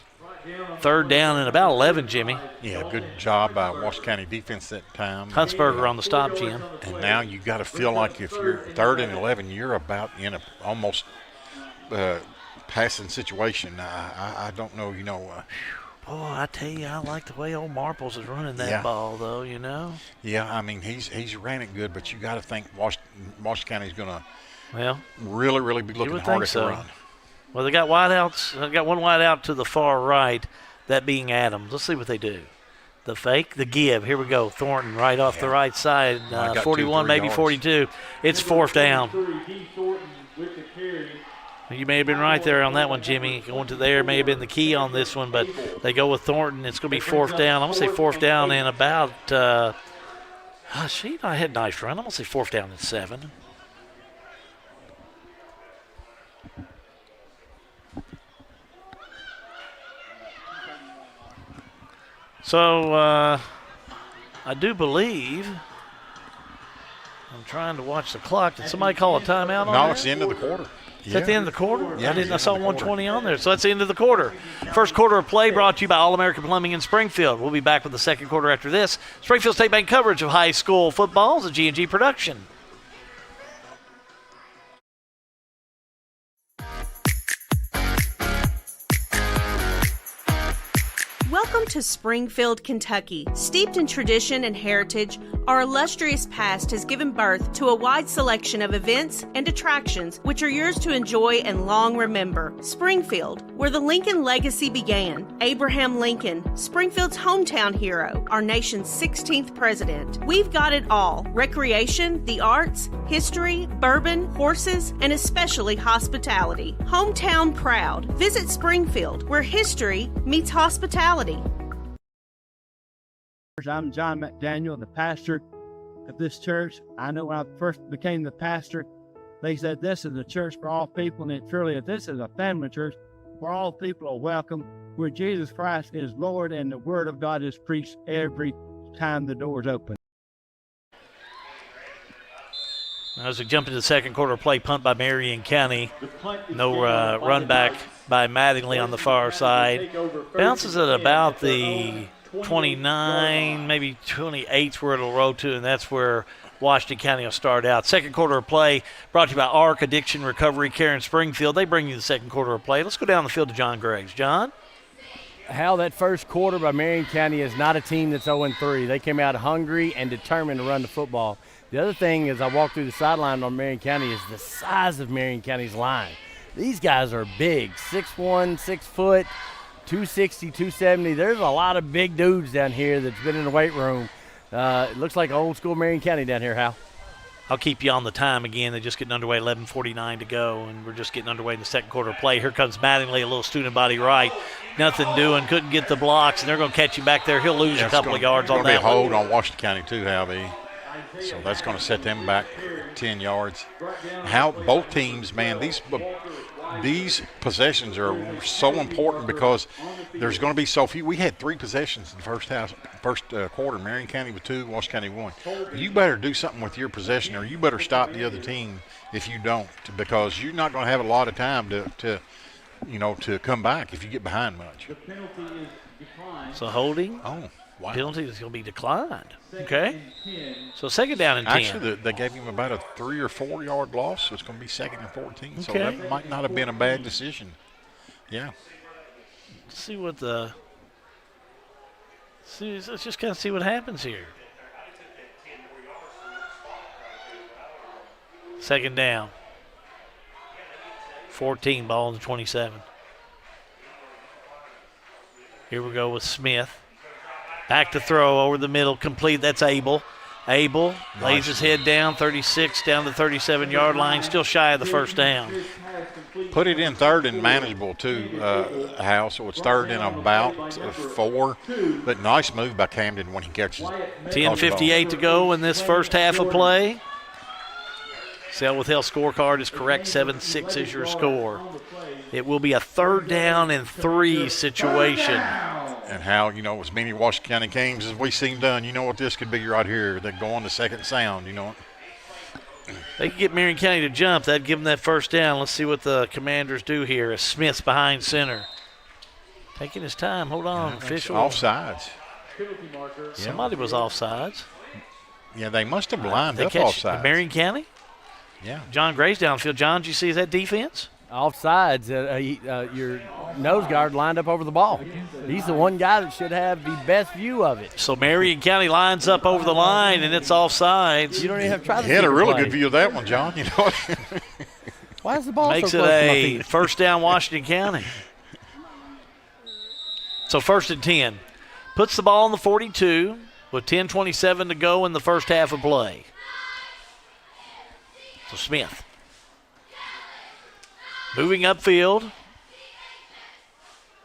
S3: Third down and about 11, Jimmy.
S4: Yeah, good job by Washington County defense that time.
S3: Huntsberger on the stop, Jim.
S4: And now you got to feel like if you're 3rd and 11, you're about in a almost passing situation. I don't know,
S3: Boy, I tell you, I like the way old Marples is running that ball, though,
S4: Yeah, I mean, he's ran it good, but you got to think Washington County's going to really, really be looking hard at the run.
S3: Well, they got wideouts. They got one wide out to the far right, that being Adams. Let's see what they do. The fake, the give. Here we go. Thornton right off the right side, 41, maybe 42. It's 4th down. You may have been right there on that one, Jimmy. Going to there may have been the key on this one, but they go with Thornton. It's going to be 4th down. I'm going to say 4th down in about I had a nice run. I'm going to say 4th down in 7. So I do believe, I'm trying to watch the clock. Did somebody call a timeout on that?
S4: No, it's the end of the quarter.
S3: Is that the end of the quarter?
S4: Yeah,
S3: I saw 120 on there. So that's the end of the quarter. First quarter of play brought to you by All-American Plumbing in Springfield. We'll be back with the second quarter after this. Springfield State Bank coverage of high school football is a G&G production.
S6: Welcome to Springfield, Kentucky. Steeped in tradition and heritage, Our illustrious past has given birth to a wide selection of events and attractions which are yours to enjoy and long remember. Springfield, where the Lincoln legacy began. Abraham Lincoln, Springfield's hometown hero, our nation's 16th president. We've got it all: recreation, the arts, history, bourbon, horses, and especially hospitality. Hometown proud. Visit Springfield, where history meets hospitality.
S7: I'm John McDaniel, the pastor of this church. I know when I first became the pastor, they said this is a church for all people, and it truly is. This is a family church where all people are welcome, where Jesus Christ is Lord and the Word of God is preached every time the doors open.
S3: As we jump into the second quarter play, punt by Marion County. No run back by Mattingly on the far side. Bounces at about the 29, maybe 28's where it'll roll to, and that's where Washington County will start out. Second quarter of play brought to you by ARC Addiction Recovery Care in Springfield. They bring you the second quarter of play. Let's go down the field to John Graves. John?
S1: Hal, that first quarter by Marion County is not a team that's 0-3. They came out hungry and determined to run the football. The other thing as I walk through the sideline on Marion County is the size of Marion County's line. These guys are big, 6'1", 6 foot, 260, 270. There's a lot of big dudes down here that's been in the weight room. It looks like old school Marion County down here, Hal.
S3: I'll keep you on the time again. They're just getting underway, 11:49 to go, and we're just getting underway in the second quarter of play. Here comes Mattingly, a little student body right. Nothing doing, couldn't get the blocks, and they're going to catch you back there. He'll lose a couple of yards on that.
S4: It's going to be a hold on Washington County too, Hal. So that's going to set them back 10 yards. How both teams, man, these possessions are so important because there's going to be so few. We had 3 possessions in the first quarter. Marion County with 2, Washington County 1. You better do something with your possession, or you better stop the other team if you don't, because you're not going to have a lot of time to come back if you get behind much.
S3: So holding.
S4: Oh. Wow.
S3: Penalty is going to be declined. Okay. So second down and 10.
S4: Actually, they gave him about a 3 or 4 yard loss, so it's going to be 2nd and 14.
S3: Okay.
S4: So that might not have been a bad decision. Yeah.
S3: Let's see what let's just kind of see what happens here. Second down. 14, ball on the 27. Here we go with Smith. Back to throw over the middle, complete. That's Abel. Abel lays his head down, 36 down the 37-yard line, still shy of the first down.
S4: Put it in third and manageable too, Hal. So it's third and about 4. But nice move by Camden when he catches it.
S3: 10:58 to go in this first half of play. Selwith Hill scorecard is correct. 7-6 is your score. It will be a 3rd down and 3 situation.
S4: And how, as many Washington County games as we've seen done, you know what this could be right here. They go on the second sound,
S3: They can get Marion County to jump. That'd give them that first down. Let's see what the Commanders do here as Smith's behind center. Taking his time. Hold on, official.
S4: Offsides.
S3: Somebody was offsides.
S4: Yeah, they must have lined up offsides.
S3: Marion County?
S4: Yeah.
S3: John Gray's downfield. John, did you see that defense?
S1: Offsides. Your nose guard lined up over the ball. He's the one guy that should have the best view of it.
S3: So Marion County lines up over the line, and it's offsides.
S1: You don't even have to try to
S4: He had a really good view of that one, John.
S1: Why is the ball
S3: Makes
S1: so close to my
S3: it
S1: feet?
S3: a first down Washington County. So 1st and 10. Puts the ball on the 42 with 10:27 to go in the first half of play. So Smith. Moving upfield.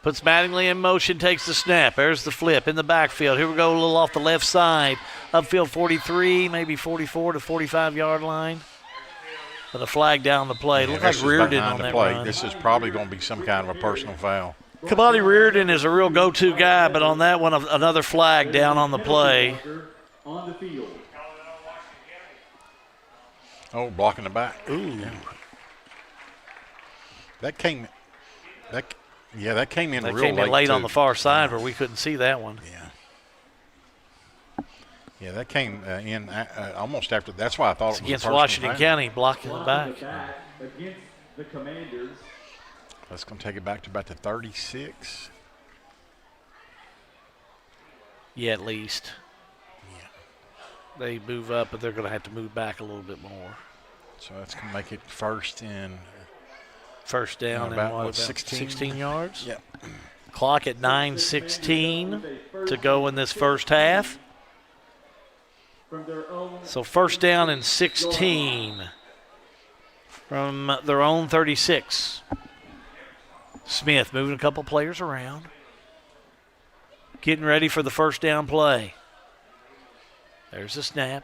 S3: Puts Mattingly in motion, takes the snap. There's the flip in the backfield. Here we go, a little off the left side. Upfield 43, maybe 44 to 45-yard line. But a flag down the play. Looks like Reardon on that run.
S4: This is probably going to be some kind of a personal foul.
S3: Kamani Reardon is a real go-to guy, but on that one, another flag down on the play.
S19: On the field.
S4: Oh, blocking the back.
S3: Ooh.
S4: Yeah. That came in real
S3: late
S4: too.
S3: on the far side where we couldn't see that one.
S4: Yeah, that came in almost after. That's why I thought it was
S3: against
S4: a personal
S3: Washington
S4: foul.
S3: County, blocking the back.
S19: Against the Commanders.
S4: That's going to take it back to about the 36.
S3: Yeah, at least. they move up, but they're going to have to move back a little bit more.
S4: So that's going to make it first down
S3: about
S4: 16
S3: yards.
S4: Yeah.
S3: Clock at 9:16 to go in this first half. So first down and 16 from their own 36. Smith moving a couple players around. Getting ready for the first down play. There's the snap.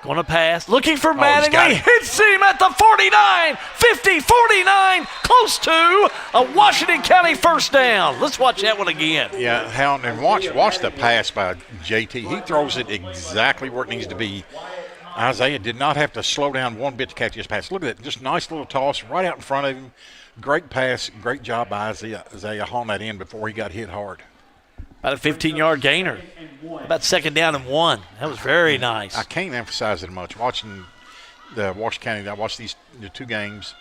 S3: Going to pass. Looking for Mattingly. Hits him at the 49, 50, 49. Close to a Washington County first down. Let's watch that one again.
S4: Yeah, and watch the pass by JT. He throws it exactly where it needs to be. Isaiah did not have to slow down one bit to catch his pass. Look at that. Just nice little toss right out in front of him. Great pass. Great job by Isaiah hauling that in before he got hit hard.
S3: About a 15-yard gainer. About second down and 1. That was very nice.
S4: I can't emphasize it much. Watching the Washington County, I watched the two games,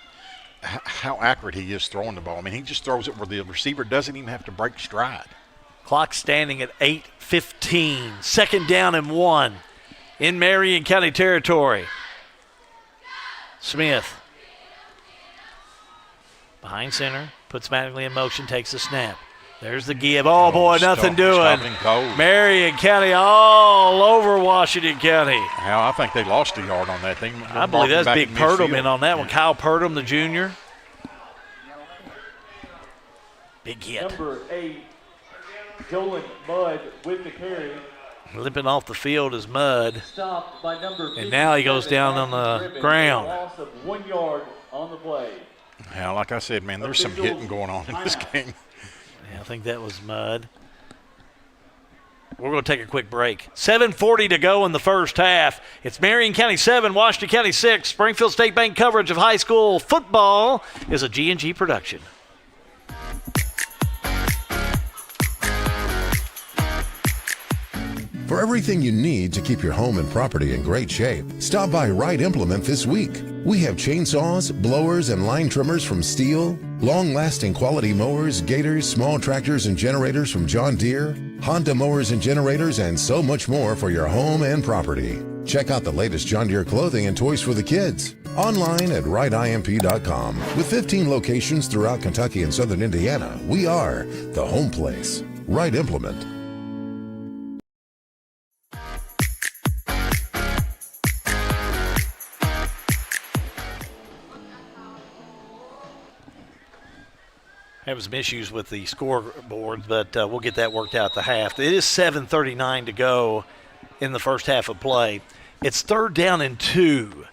S4: how accurate he is throwing the ball. I mean, he just throws it where the receiver doesn't even have to break stride.
S3: Clock standing at 8:15. Second down and 1 in Marion County territory. Smith behind center, puts Mattingly in motion, takes the snap. There's the give. Oh, boy, nothing doing. Marion County all over Washington County.
S4: Hell, I think they lost a yard on that thing.
S3: I believe that's Big Purdom in on that one. Kyle Purdom, the junior. Big hit.
S19: Number 8, Dolan Mudd with the carry.
S3: Limping off the field is Mudd.
S19: Stopped by number 50.
S3: And now he goes down on the ground.
S19: Loss of 1 yard on the play.
S4: Yeah, like I said, man, there's some hitting going on in this game.
S3: Yeah, I think that was Mudd. We're going to take a quick break. 7:40 to go in the first half. It's Marion County 7, Washington County 6. Springfield State Bank coverage of high school football is a G&G production.
S8: For everything you need to keep your home and property in great shape, stop by Wright Implement this week. We have chainsaws, blowers, and line trimmers from Steel, long-lasting quality mowers, gators, small tractors, and generators from John Deere, Honda mowers and generators, and so much more for your home and property. Check out the latest John Deere clothing and toys for the kids. Online at wrightimp.com. With 15 locations throughout Kentucky and southern Indiana, we are the home place. Wright Implement.
S3: Having some issues with the scoreboard, but we'll get that worked out at the half. It is 7:39 to go in the first half of play. It's third down and 2.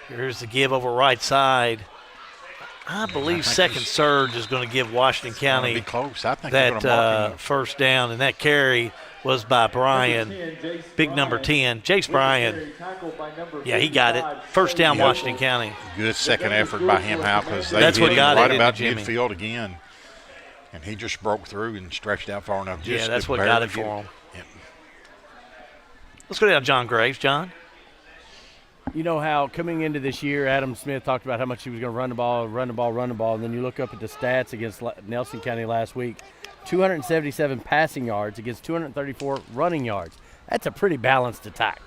S3: Here's the give over right side. I believe second surge is going to give Washington County
S4: close. I think
S3: that first down, and that carry was by Bryan, big number 10, Jace Bryan. Yeah, he got it. First down, Washington County.
S4: Good second effort by him, Hal, because they
S3: That's
S4: hit
S3: what got
S4: him right
S3: it
S4: about
S3: Jimmy.
S4: midfield again, and he just broke through and stretched out far enough. Just
S3: that's
S4: to
S3: what got it for him.
S4: Yep.
S3: Let's go down to John Graves. John?
S1: You know how coming into this year, Adam Smith talked about how much he was going to run the ball, and then you look up at the stats against Nelson County last week. 277 passing yards against 234 running yards. That's a pretty balanced attack.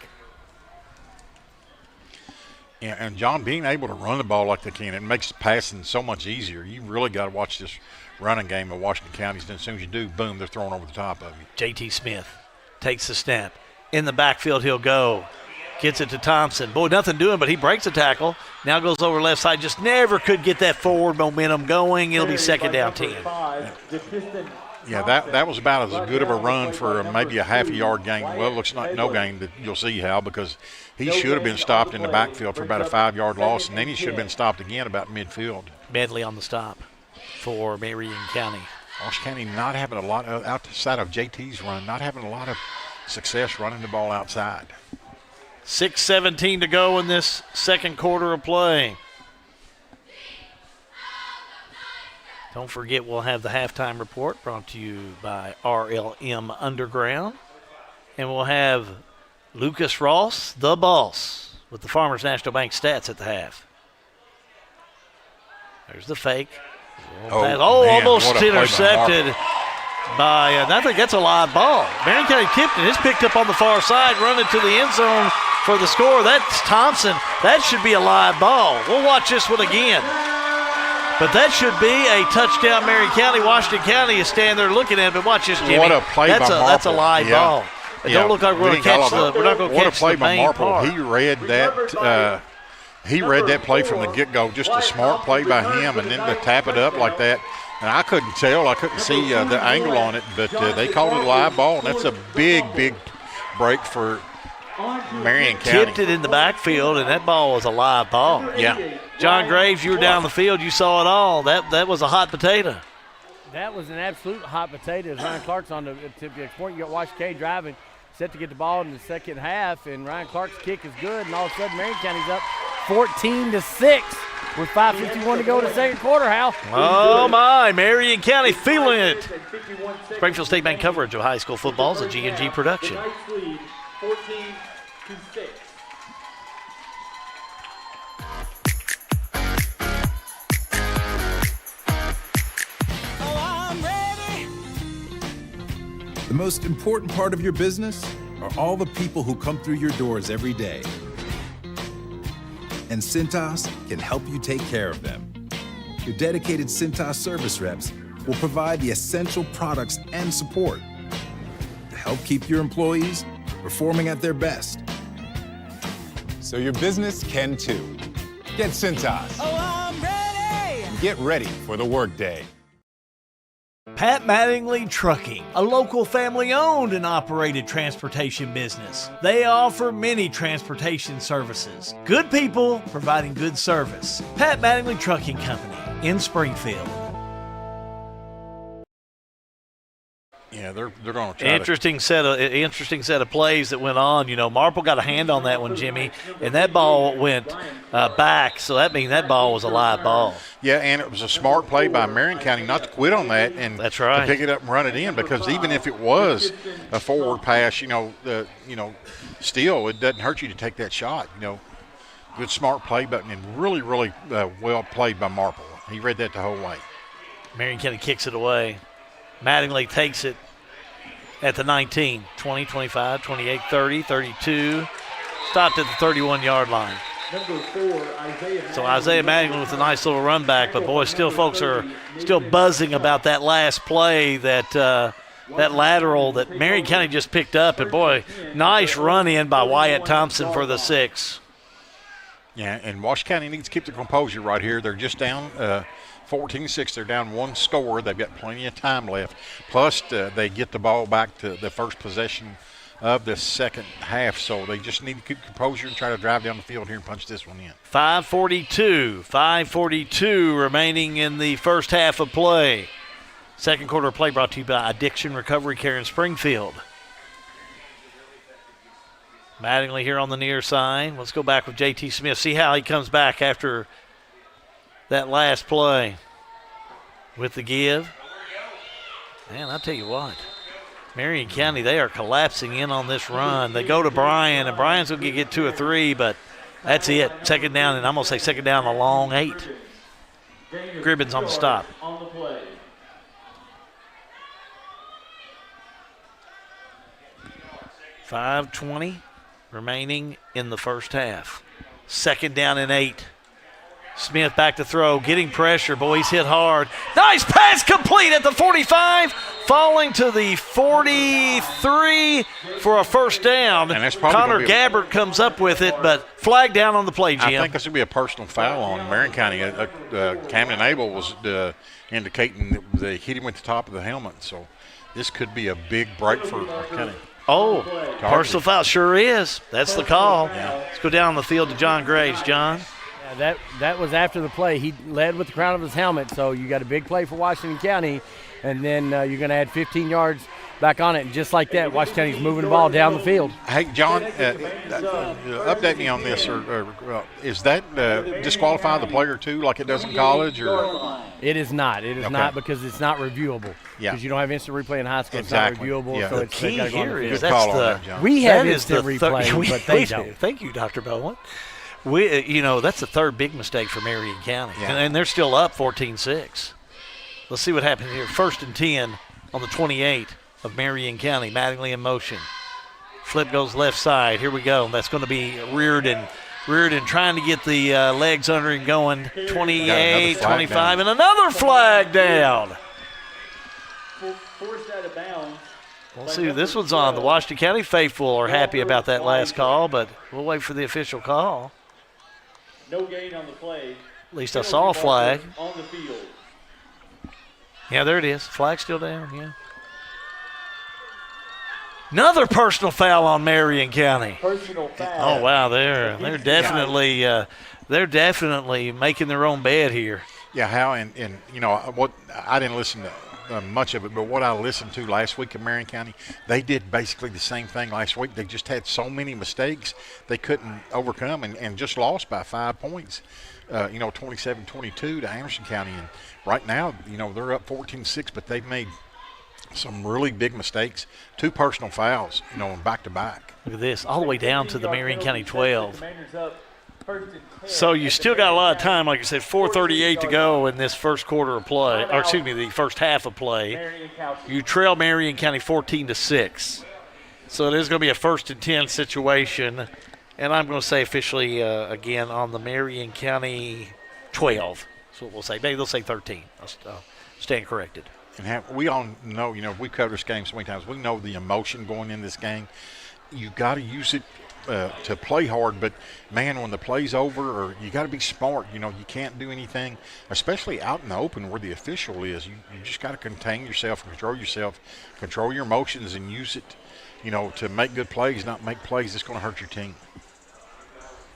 S4: Yeah, and John, being able to run the ball like they can, it makes passing so much easier. You really got to watch this running game of Washington County. As soon as you do, boom, they're throwing over the top of you.
S3: J.T. Smith takes the snap. In the backfield, he'll go. Gets it to Thompson. Boy, nothing doing, but he breaks a tackle. Now goes over left side. Just never could get that forward momentum going. It'll be second down 10.
S4: Yeah, that was about as good of a run for maybe a half a yard gain. Well, it looks like no gain that you'll see, Hal, because he should have been stopped in the backfield for about a 5-yard loss, and then he should have been stopped again about midfield.
S3: Medley on the stop for Marion County.
S4: Washington County not having a lot of, outside of JT's run, not having a lot of success running the ball outside.
S3: 6:17 to go in this second quarter of play. Don't forget, we'll have the halftime report brought to you by RLM Underground. And we'll have Lucas Ross, the boss, with the Farmers National Bank stats at the half. There's the fake.
S4: Man,
S3: almost intercepted. I think that's a live ball. Marion County tipped it. It's picked up on the far side, running to the end zone for the score. That's Thompson. That should be a live ball. We'll watch this one again. But that should be a touchdown, Marion County. Washington County is standing there looking at it. But watch this, Jimmy.
S4: What a play by Marple.
S3: That's a live ball. It don't look like we're going to catch we're not going to catch the main part.
S4: He read that. He read that play from the get-go. Just a smart play by him, and then to tap it up like that. And I couldn't tell. I couldn't see the angle on it, but they called it a live ball, and that's a big, big break for Marion County.
S3: Tipped it in the backfield, and that ball was a live ball.
S4: Yeah.
S3: John Graves, you were down the field. You saw it all. That was a hot potato.
S1: That was an absolute hot potato. As Ryan Clark's on the point, you got Wash K driving, set to get the ball in the second half, and Ryan Clark's kick is good, and all of a sudden Marion County's up 14-6 with 5:51 to go in the second quarter, Hal.
S3: Oh, my. Marion County feeling it. Springfield State Bank coverage of high school football is a G&G production.
S19: 14-6.
S9: The most important part of your business are all the people who come through your doors every day. And Cintas can help you take care of them. Your dedicated Cintas service reps will provide the essential products and support to help keep your employees performing at their best.
S10: So your business can too. Get Cintas.
S15: Oh, I'm ready!
S10: Get ready for the workday.
S3: Pat Mattingly Trucking, a local family-owned and operated transportation business. They offer many transportation services. Good people providing good service. Pat Mattingly Trucking Company in Springfield.
S4: Yeah, they're going to try
S3: interesting set of plays that went on. You know, Marple got a hand on that one, Jimmy, and that ball went back. So that means that ball was a live ball.
S4: Yeah, and it was a smart play by Marion County not to quit on that and
S3: that's right.
S4: to pick it up and run it in, because even if it was a forward pass, still it doesn't hurt you to take that shot. Good smart play, but and really, really well played by Marple. He read that the whole way.
S3: Marion County kicks it away. Mattingly takes it at the 19, 20, 25, 28, 30, 32. Stopped at the 31-yard line.
S19: Number 4, Isaiah.
S3: So Isaiah Mattingly with a nice little run back, but boy, folks are still buzzing about that last play, that lateral that Marion County just picked up, and boy, nice run in by Wyatt Thompson for the 6.
S4: Yeah, and Wash County needs to keep their composure right here. They're just down 14-6. They're down one score. They've got plenty of time left. Plus, they get the ball back to the first possession of the second half. So they just need to keep composure and try to drive down the field here and punch this one in.
S3: 5:42 remaining in the first half of play. Second quarter of play brought to you by Addiction Recovery Care in Springfield. Mattingly here on the near side. Let's go back with J.T. Smith. See how he comes back after that last play with the give. Man, I'll tell you what. Marion County, they are collapsing in on this run. They go to Bryan, and Bryan's going to get 2 or 3, but that's it. Second down, and I'm going to say second down a long 8. Gribbins on the stop.
S19: On the play.
S3: $5:20 remaining in the first half. Second down and 8. Smith back to throw, getting pressure. Boy, he's hit hard. Nice pass complete at the 45, falling to the 43 for a first down.
S4: And that's probably
S3: Connor Gabbert comes up with it, but flag down on the play, Jim.
S4: I think this would be a personal foul on Marion County. Camden Abel was indicating that they hit him at the top of the helmet. So this could be a big break for County.
S3: Oh, personal foul sure is. That's the call.
S4: Yeah.
S3: Let's go down the field to John Graves. John?
S1: That was after the play. He led with the crown of his helmet, so you got a big play for Washington County, and then you're going to add 15 yards back on it, and just like that, Washington County's moving the ball down the field.
S4: Hey, John, update me on this. Or is that disqualify the player too, like it does in college? Or
S1: it is not. It is not, because it's not reviewable.
S4: Yeah.
S1: Because you don't have instant replay in high school.
S4: Exactly.
S1: It's not reviewable.
S4: Yeah.
S1: So
S3: The
S1: it's
S3: key here is
S4: Good call on
S3: that's
S4: that, John.
S1: we have
S3: that is
S1: instant replay, but they don't.
S3: Thank you, Dr. Bowen. That's the third big mistake for Marion County,
S4: Yeah.
S3: and they're still up 14-6. Let's see what happens here. 1st and 10 on the 28 of Marion County. Mattingly in motion. Flip goes left side. Here we go. That's going to be Reardon. Reardon trying to get the legs under him going. 28, 25, and another flag down.
S19: Forced out of bounds.
S3: We'll see who this one's on. The Washington County faithful are happy about that last call, but we'll wait for the official call.
S19: No gain on the play.
S3: At least I saw a flag.
S19: On the field.
S3: Yeah, there it is. Flag still down, yeah. Another personal foul on Marion County.
S19: Personal foul.
S3: Oh wow, they're definitely making their own bed here.
S4: Yeah, how and you know what? I didn't listen to much of it, but what I listened to last week in Marion County, they did basically the same thing last week. They just had so many mistakes they couldn't overcome and just lost by 5 points. 27-22 to Anderson County, and right now, they're up 14-6, but they've made some really big mistakes. 2 personal fouls, back to back.
S3: Look at this, all the way down to the Marion County 12. So you still got a lot of time, like I said, 4:38 to go in this first quarter of play, or excuse me, the first half of play. You trail Marion County 14-6. So it is going to be a 1st and 10 situation, and I'm going to say officially again on the Marion County 12. That's what we'll say. Maybe they'll say 13. I'll stand corrected.
S4: And we all know, we covered this game so many times. We know the emotion going in this game. You got to use it to play hard, but man, when the play's over, or you got to be smart. You can't do anything, especially out in the open where the official is. You just got to contain yourself, control your emotions, and use it, to make good plays, not make plays that's going to hurt your team.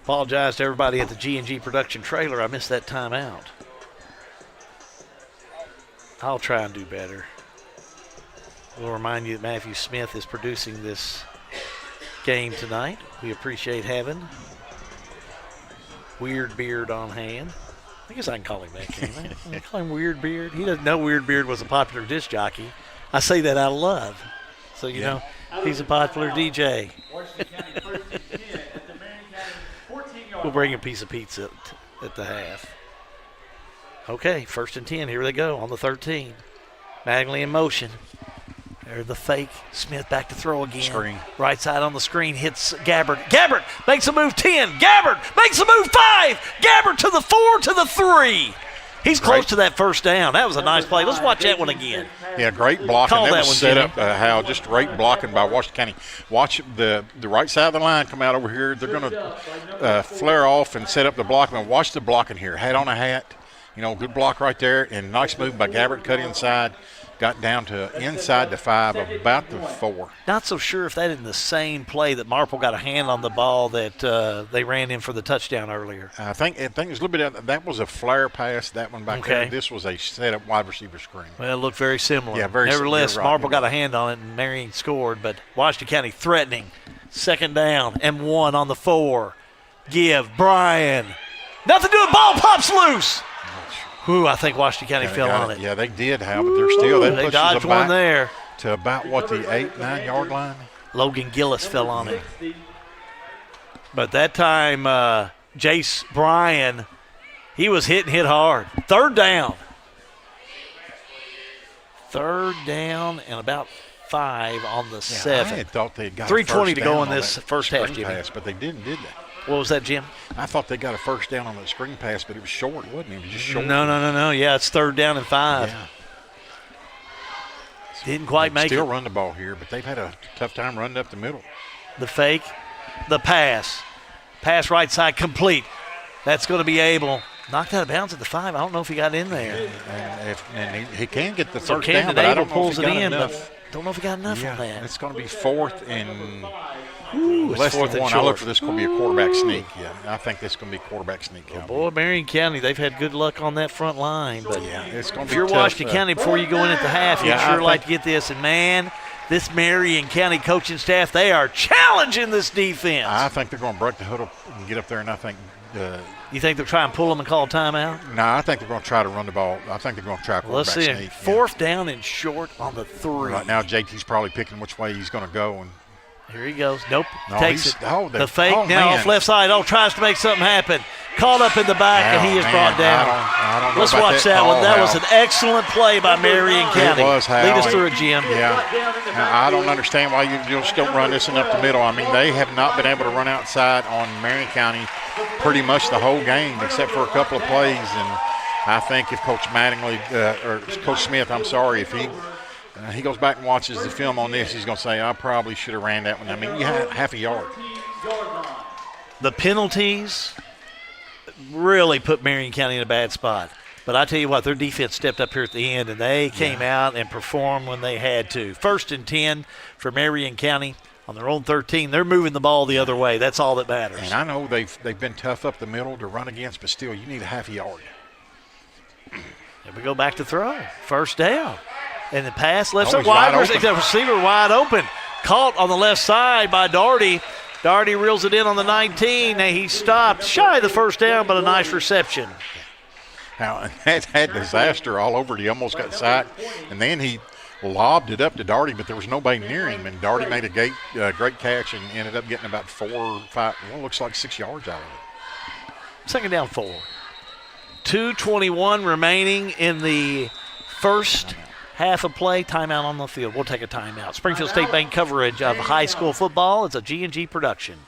S3: Apologize to everybody at the G&G production trailer. I missed that timeout. I'll try and do better. We'll remind you that Matthew Smith is producing this game tonight. We appreciate having Weird Beard on hand. I guess I can call him that, can't I? I call him Weird Beard. He doesn't know Weird Beard was a popular disc jockey. I say that out of love. So, he's a popular DJ. We'll bring a piece of pizza at the half. Okay, 1st and 10. Here they go on the 13. Mattingly in motion. There's the fake. Smith back to throw again.
S4: Screen.
S3: Right side on the screen hits Gabbard. Gabbard makes a move 10. Gabbard makes a move 5. Gabbard to the 4 to the 3. He's close to that first down. That was a nice play. Let's watch that one again.
S4: Yeah, great blocking.
S3: Call
S4: that was
S3: one,
S4: set
S3: Jimmy.
S4: up, Hal. Just great blocking by Washington County. Watch the right side of the line come out over here. They're going to flare off and set up the blocking. Watch the blocking here. Hat on a hat. Good block right there, and nice move by Gabbard. Cut inside, got down to inside the 5, about the 4.
S3: Not so sure if that in the same play that Marple got a hand on the ball that they ran in for the touchdown earlier.
S4: I think it was a little bit of, that was a flare pass, that one back there. This was a set-up wide receiver screen.
S3: Well, it looked very similar.
S4: Yeah, very similar.
S3: Nevertheless,
S4: Right,
S3: Marple got a hand on it, and Marion scored, but Washington County threatening. 2nd down and 1 on the 4. Give Brian. Nothing to do. Ball pops loose. Ooh, I think Washington County fell on it.
S4: Yeah, they did, Hal, but they're still.
S3: They dodged one there.
S4: To about, the 8-9 yard line?
S3: Logan Gillis fell on it. But that time, Jace Bryan, he was hit hard. 3rd down. 3rd down and about 5 on the 7.
S4: I had thought they got
S3: 3:20 to go in this first half, Jimmy.
S4: Pass, but they didn't, did they?
S3: What was that, Jim?
S4: I thought they got a 1st down on that screen pass, but it was short, wasn't it? It was just short.
S3: No. Yeah, it's 3rd down and 5.
S4: Yeah.
S3: Didn't quite make it.
S4: Still run the ball here, but they've had a tough time running up the middle.
S3: The fake, the pass. Pass right side complete. That's going to be able. Knocked out of bounds at the 5. I don't know if he got in there.
S4: And he can get the
S3: So
S4: first down, but I don't know if he got enough.
S3: Don't know if he got enough on that.
S4: It's going to be 4th and
S3: it's
S4: less
S3: 4th
S4: than
S3: and
S4: 1.
S3: short.
S4: I look for this going to be a quarterback sneak. Yeah, I think this is going to be a quarterback sneak.
S3: Boy, Marion County, they've had good luck on that front line. But
S4: it's going to
S3: if
S4: be
S3: you're
S4: tough,
S3: Washington County before you go in at the half, you'd sure like to get this. And, man, this Marion County coaching staff, they are challenging this defense.
S4: I think they're going to break the huddle and get up there, and I think
S3: you think they'll try and pull them and call a timeout?
S4: No, I think they're going to try to run the ball. I think they're going to try a quarterback
S3: Let's see.
S4: sneak.
S3: 4th down and short on the 3.
S4: Right now, JT's probably picking which way he's going to go. And
S3: Here he goes. Nope.
S4: No,
S3: Takes
S4: he's-
S3: it.
S4: oh,
S3: The fake
S4: oh,
S3: now
S4: man.
S3: off left side. Oh, tries to make something happen. Caught up in the back, and he is brought down.
S4: I don't know
S3: Let's
S4: about
S3: watch that
S4: call,
S3: one. That was
S4: Hal.
S3: an excellent play by Marion County.
S4: It was, Hal.
S3: Lead us through it, Jim.
S4: Yeah. Now, I don't understand why you just don't run this one up the middle. I mean, they have not been able to run outside on Marion County pretty much the whole game except for a couple of plays. And I think if Coach Mattingly, or Coach Smith, I'm sorry, if he goes back and watches the film on this, he's going to say, I probably should have ran that one. I mean, you had half a yard.
S3: The penalties really put Marion County in a bad spot. But I tell you what, their defense stepped up here at the end, and they came out and performed when they had to. 1st and 10 for Marion County on their own 13. They're moving the ball the other way. That's all that matters.
S4: And I know they've been tough up the middle to run against, but still, you need a half a yard.
S3: And we go back to throw. 1st down. And the pass left
S4: Oh,
S3: side
S4: he's wide
S3: wide.
S4: open.
S3: The receiver wide open. Caught on the left side by Daugherty. Daugherty reels it in on the 19. And he stopped shy of the 1st down, but a nice reception.
S4: Now, that had disaster all over it. He almost got sacked. And then he lobbed it up to Daugherty, but there was nobody near him. And Daugherty made a great catch and ended up getting about 4 or 5, well, looks like 6 yards out of it.
S3: 2nd down 4. 2:21 remaining in the first half of play. Timeout on the field. We'll take a timeout. Springfield State Bank coverage of high school football. It's a G&G production.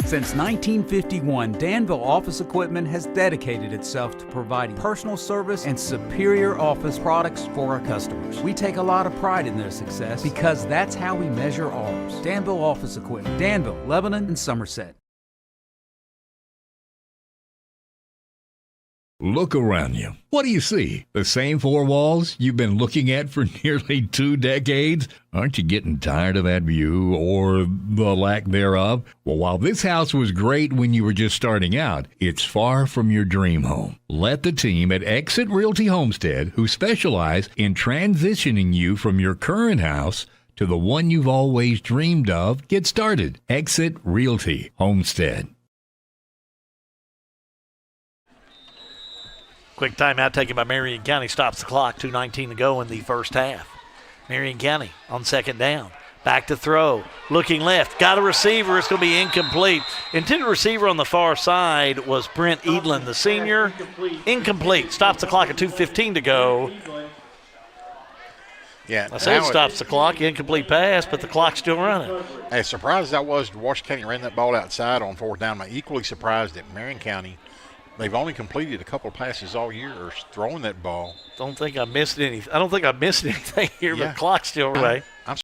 S5: Since 1951, Danville Office Equipment has dedicated itself to providing personal service and superior office products for our customers. We take a lot of pride in their success because that's how we measure ours. Danville Office Equipment, Danville, Lebanon, and Somerset.
S11: Look around you. What do you see? The same 4 walls you've been looking at for nearly 2 decades? Aren't you getting tired of that view or the lack thereof? Well, while this house was great when you were just starting out, it's far from your dream home. Let the team at Exit Realty Homestead, who specialize in transitioning you from your current house to the one you've always dreamed of, get started. Exit Realty Homestead.
S3: Quick timeout taken by Marion County. Stops the clock. 2:19 to go in the first half. Marion County on 2nd down. Back to throw. Looking left. Got a receiver. It's going to be incomplete. Intended receiver on the far side was Brent Edlin, the senior. Incomplete. Stops the clock at 2:15 to go.
S4: Yeah,
S3: I said it stops the clock. Incomplete pass, but the clock's still running.
S4: As surprised as I was, Washington County ran that ball outside on 4th down. I'm equally surprised that Marion County, they've only completed a couple of passes all year or throwing that ball.
S3: I don't think I missed anything here, but the clock's still running.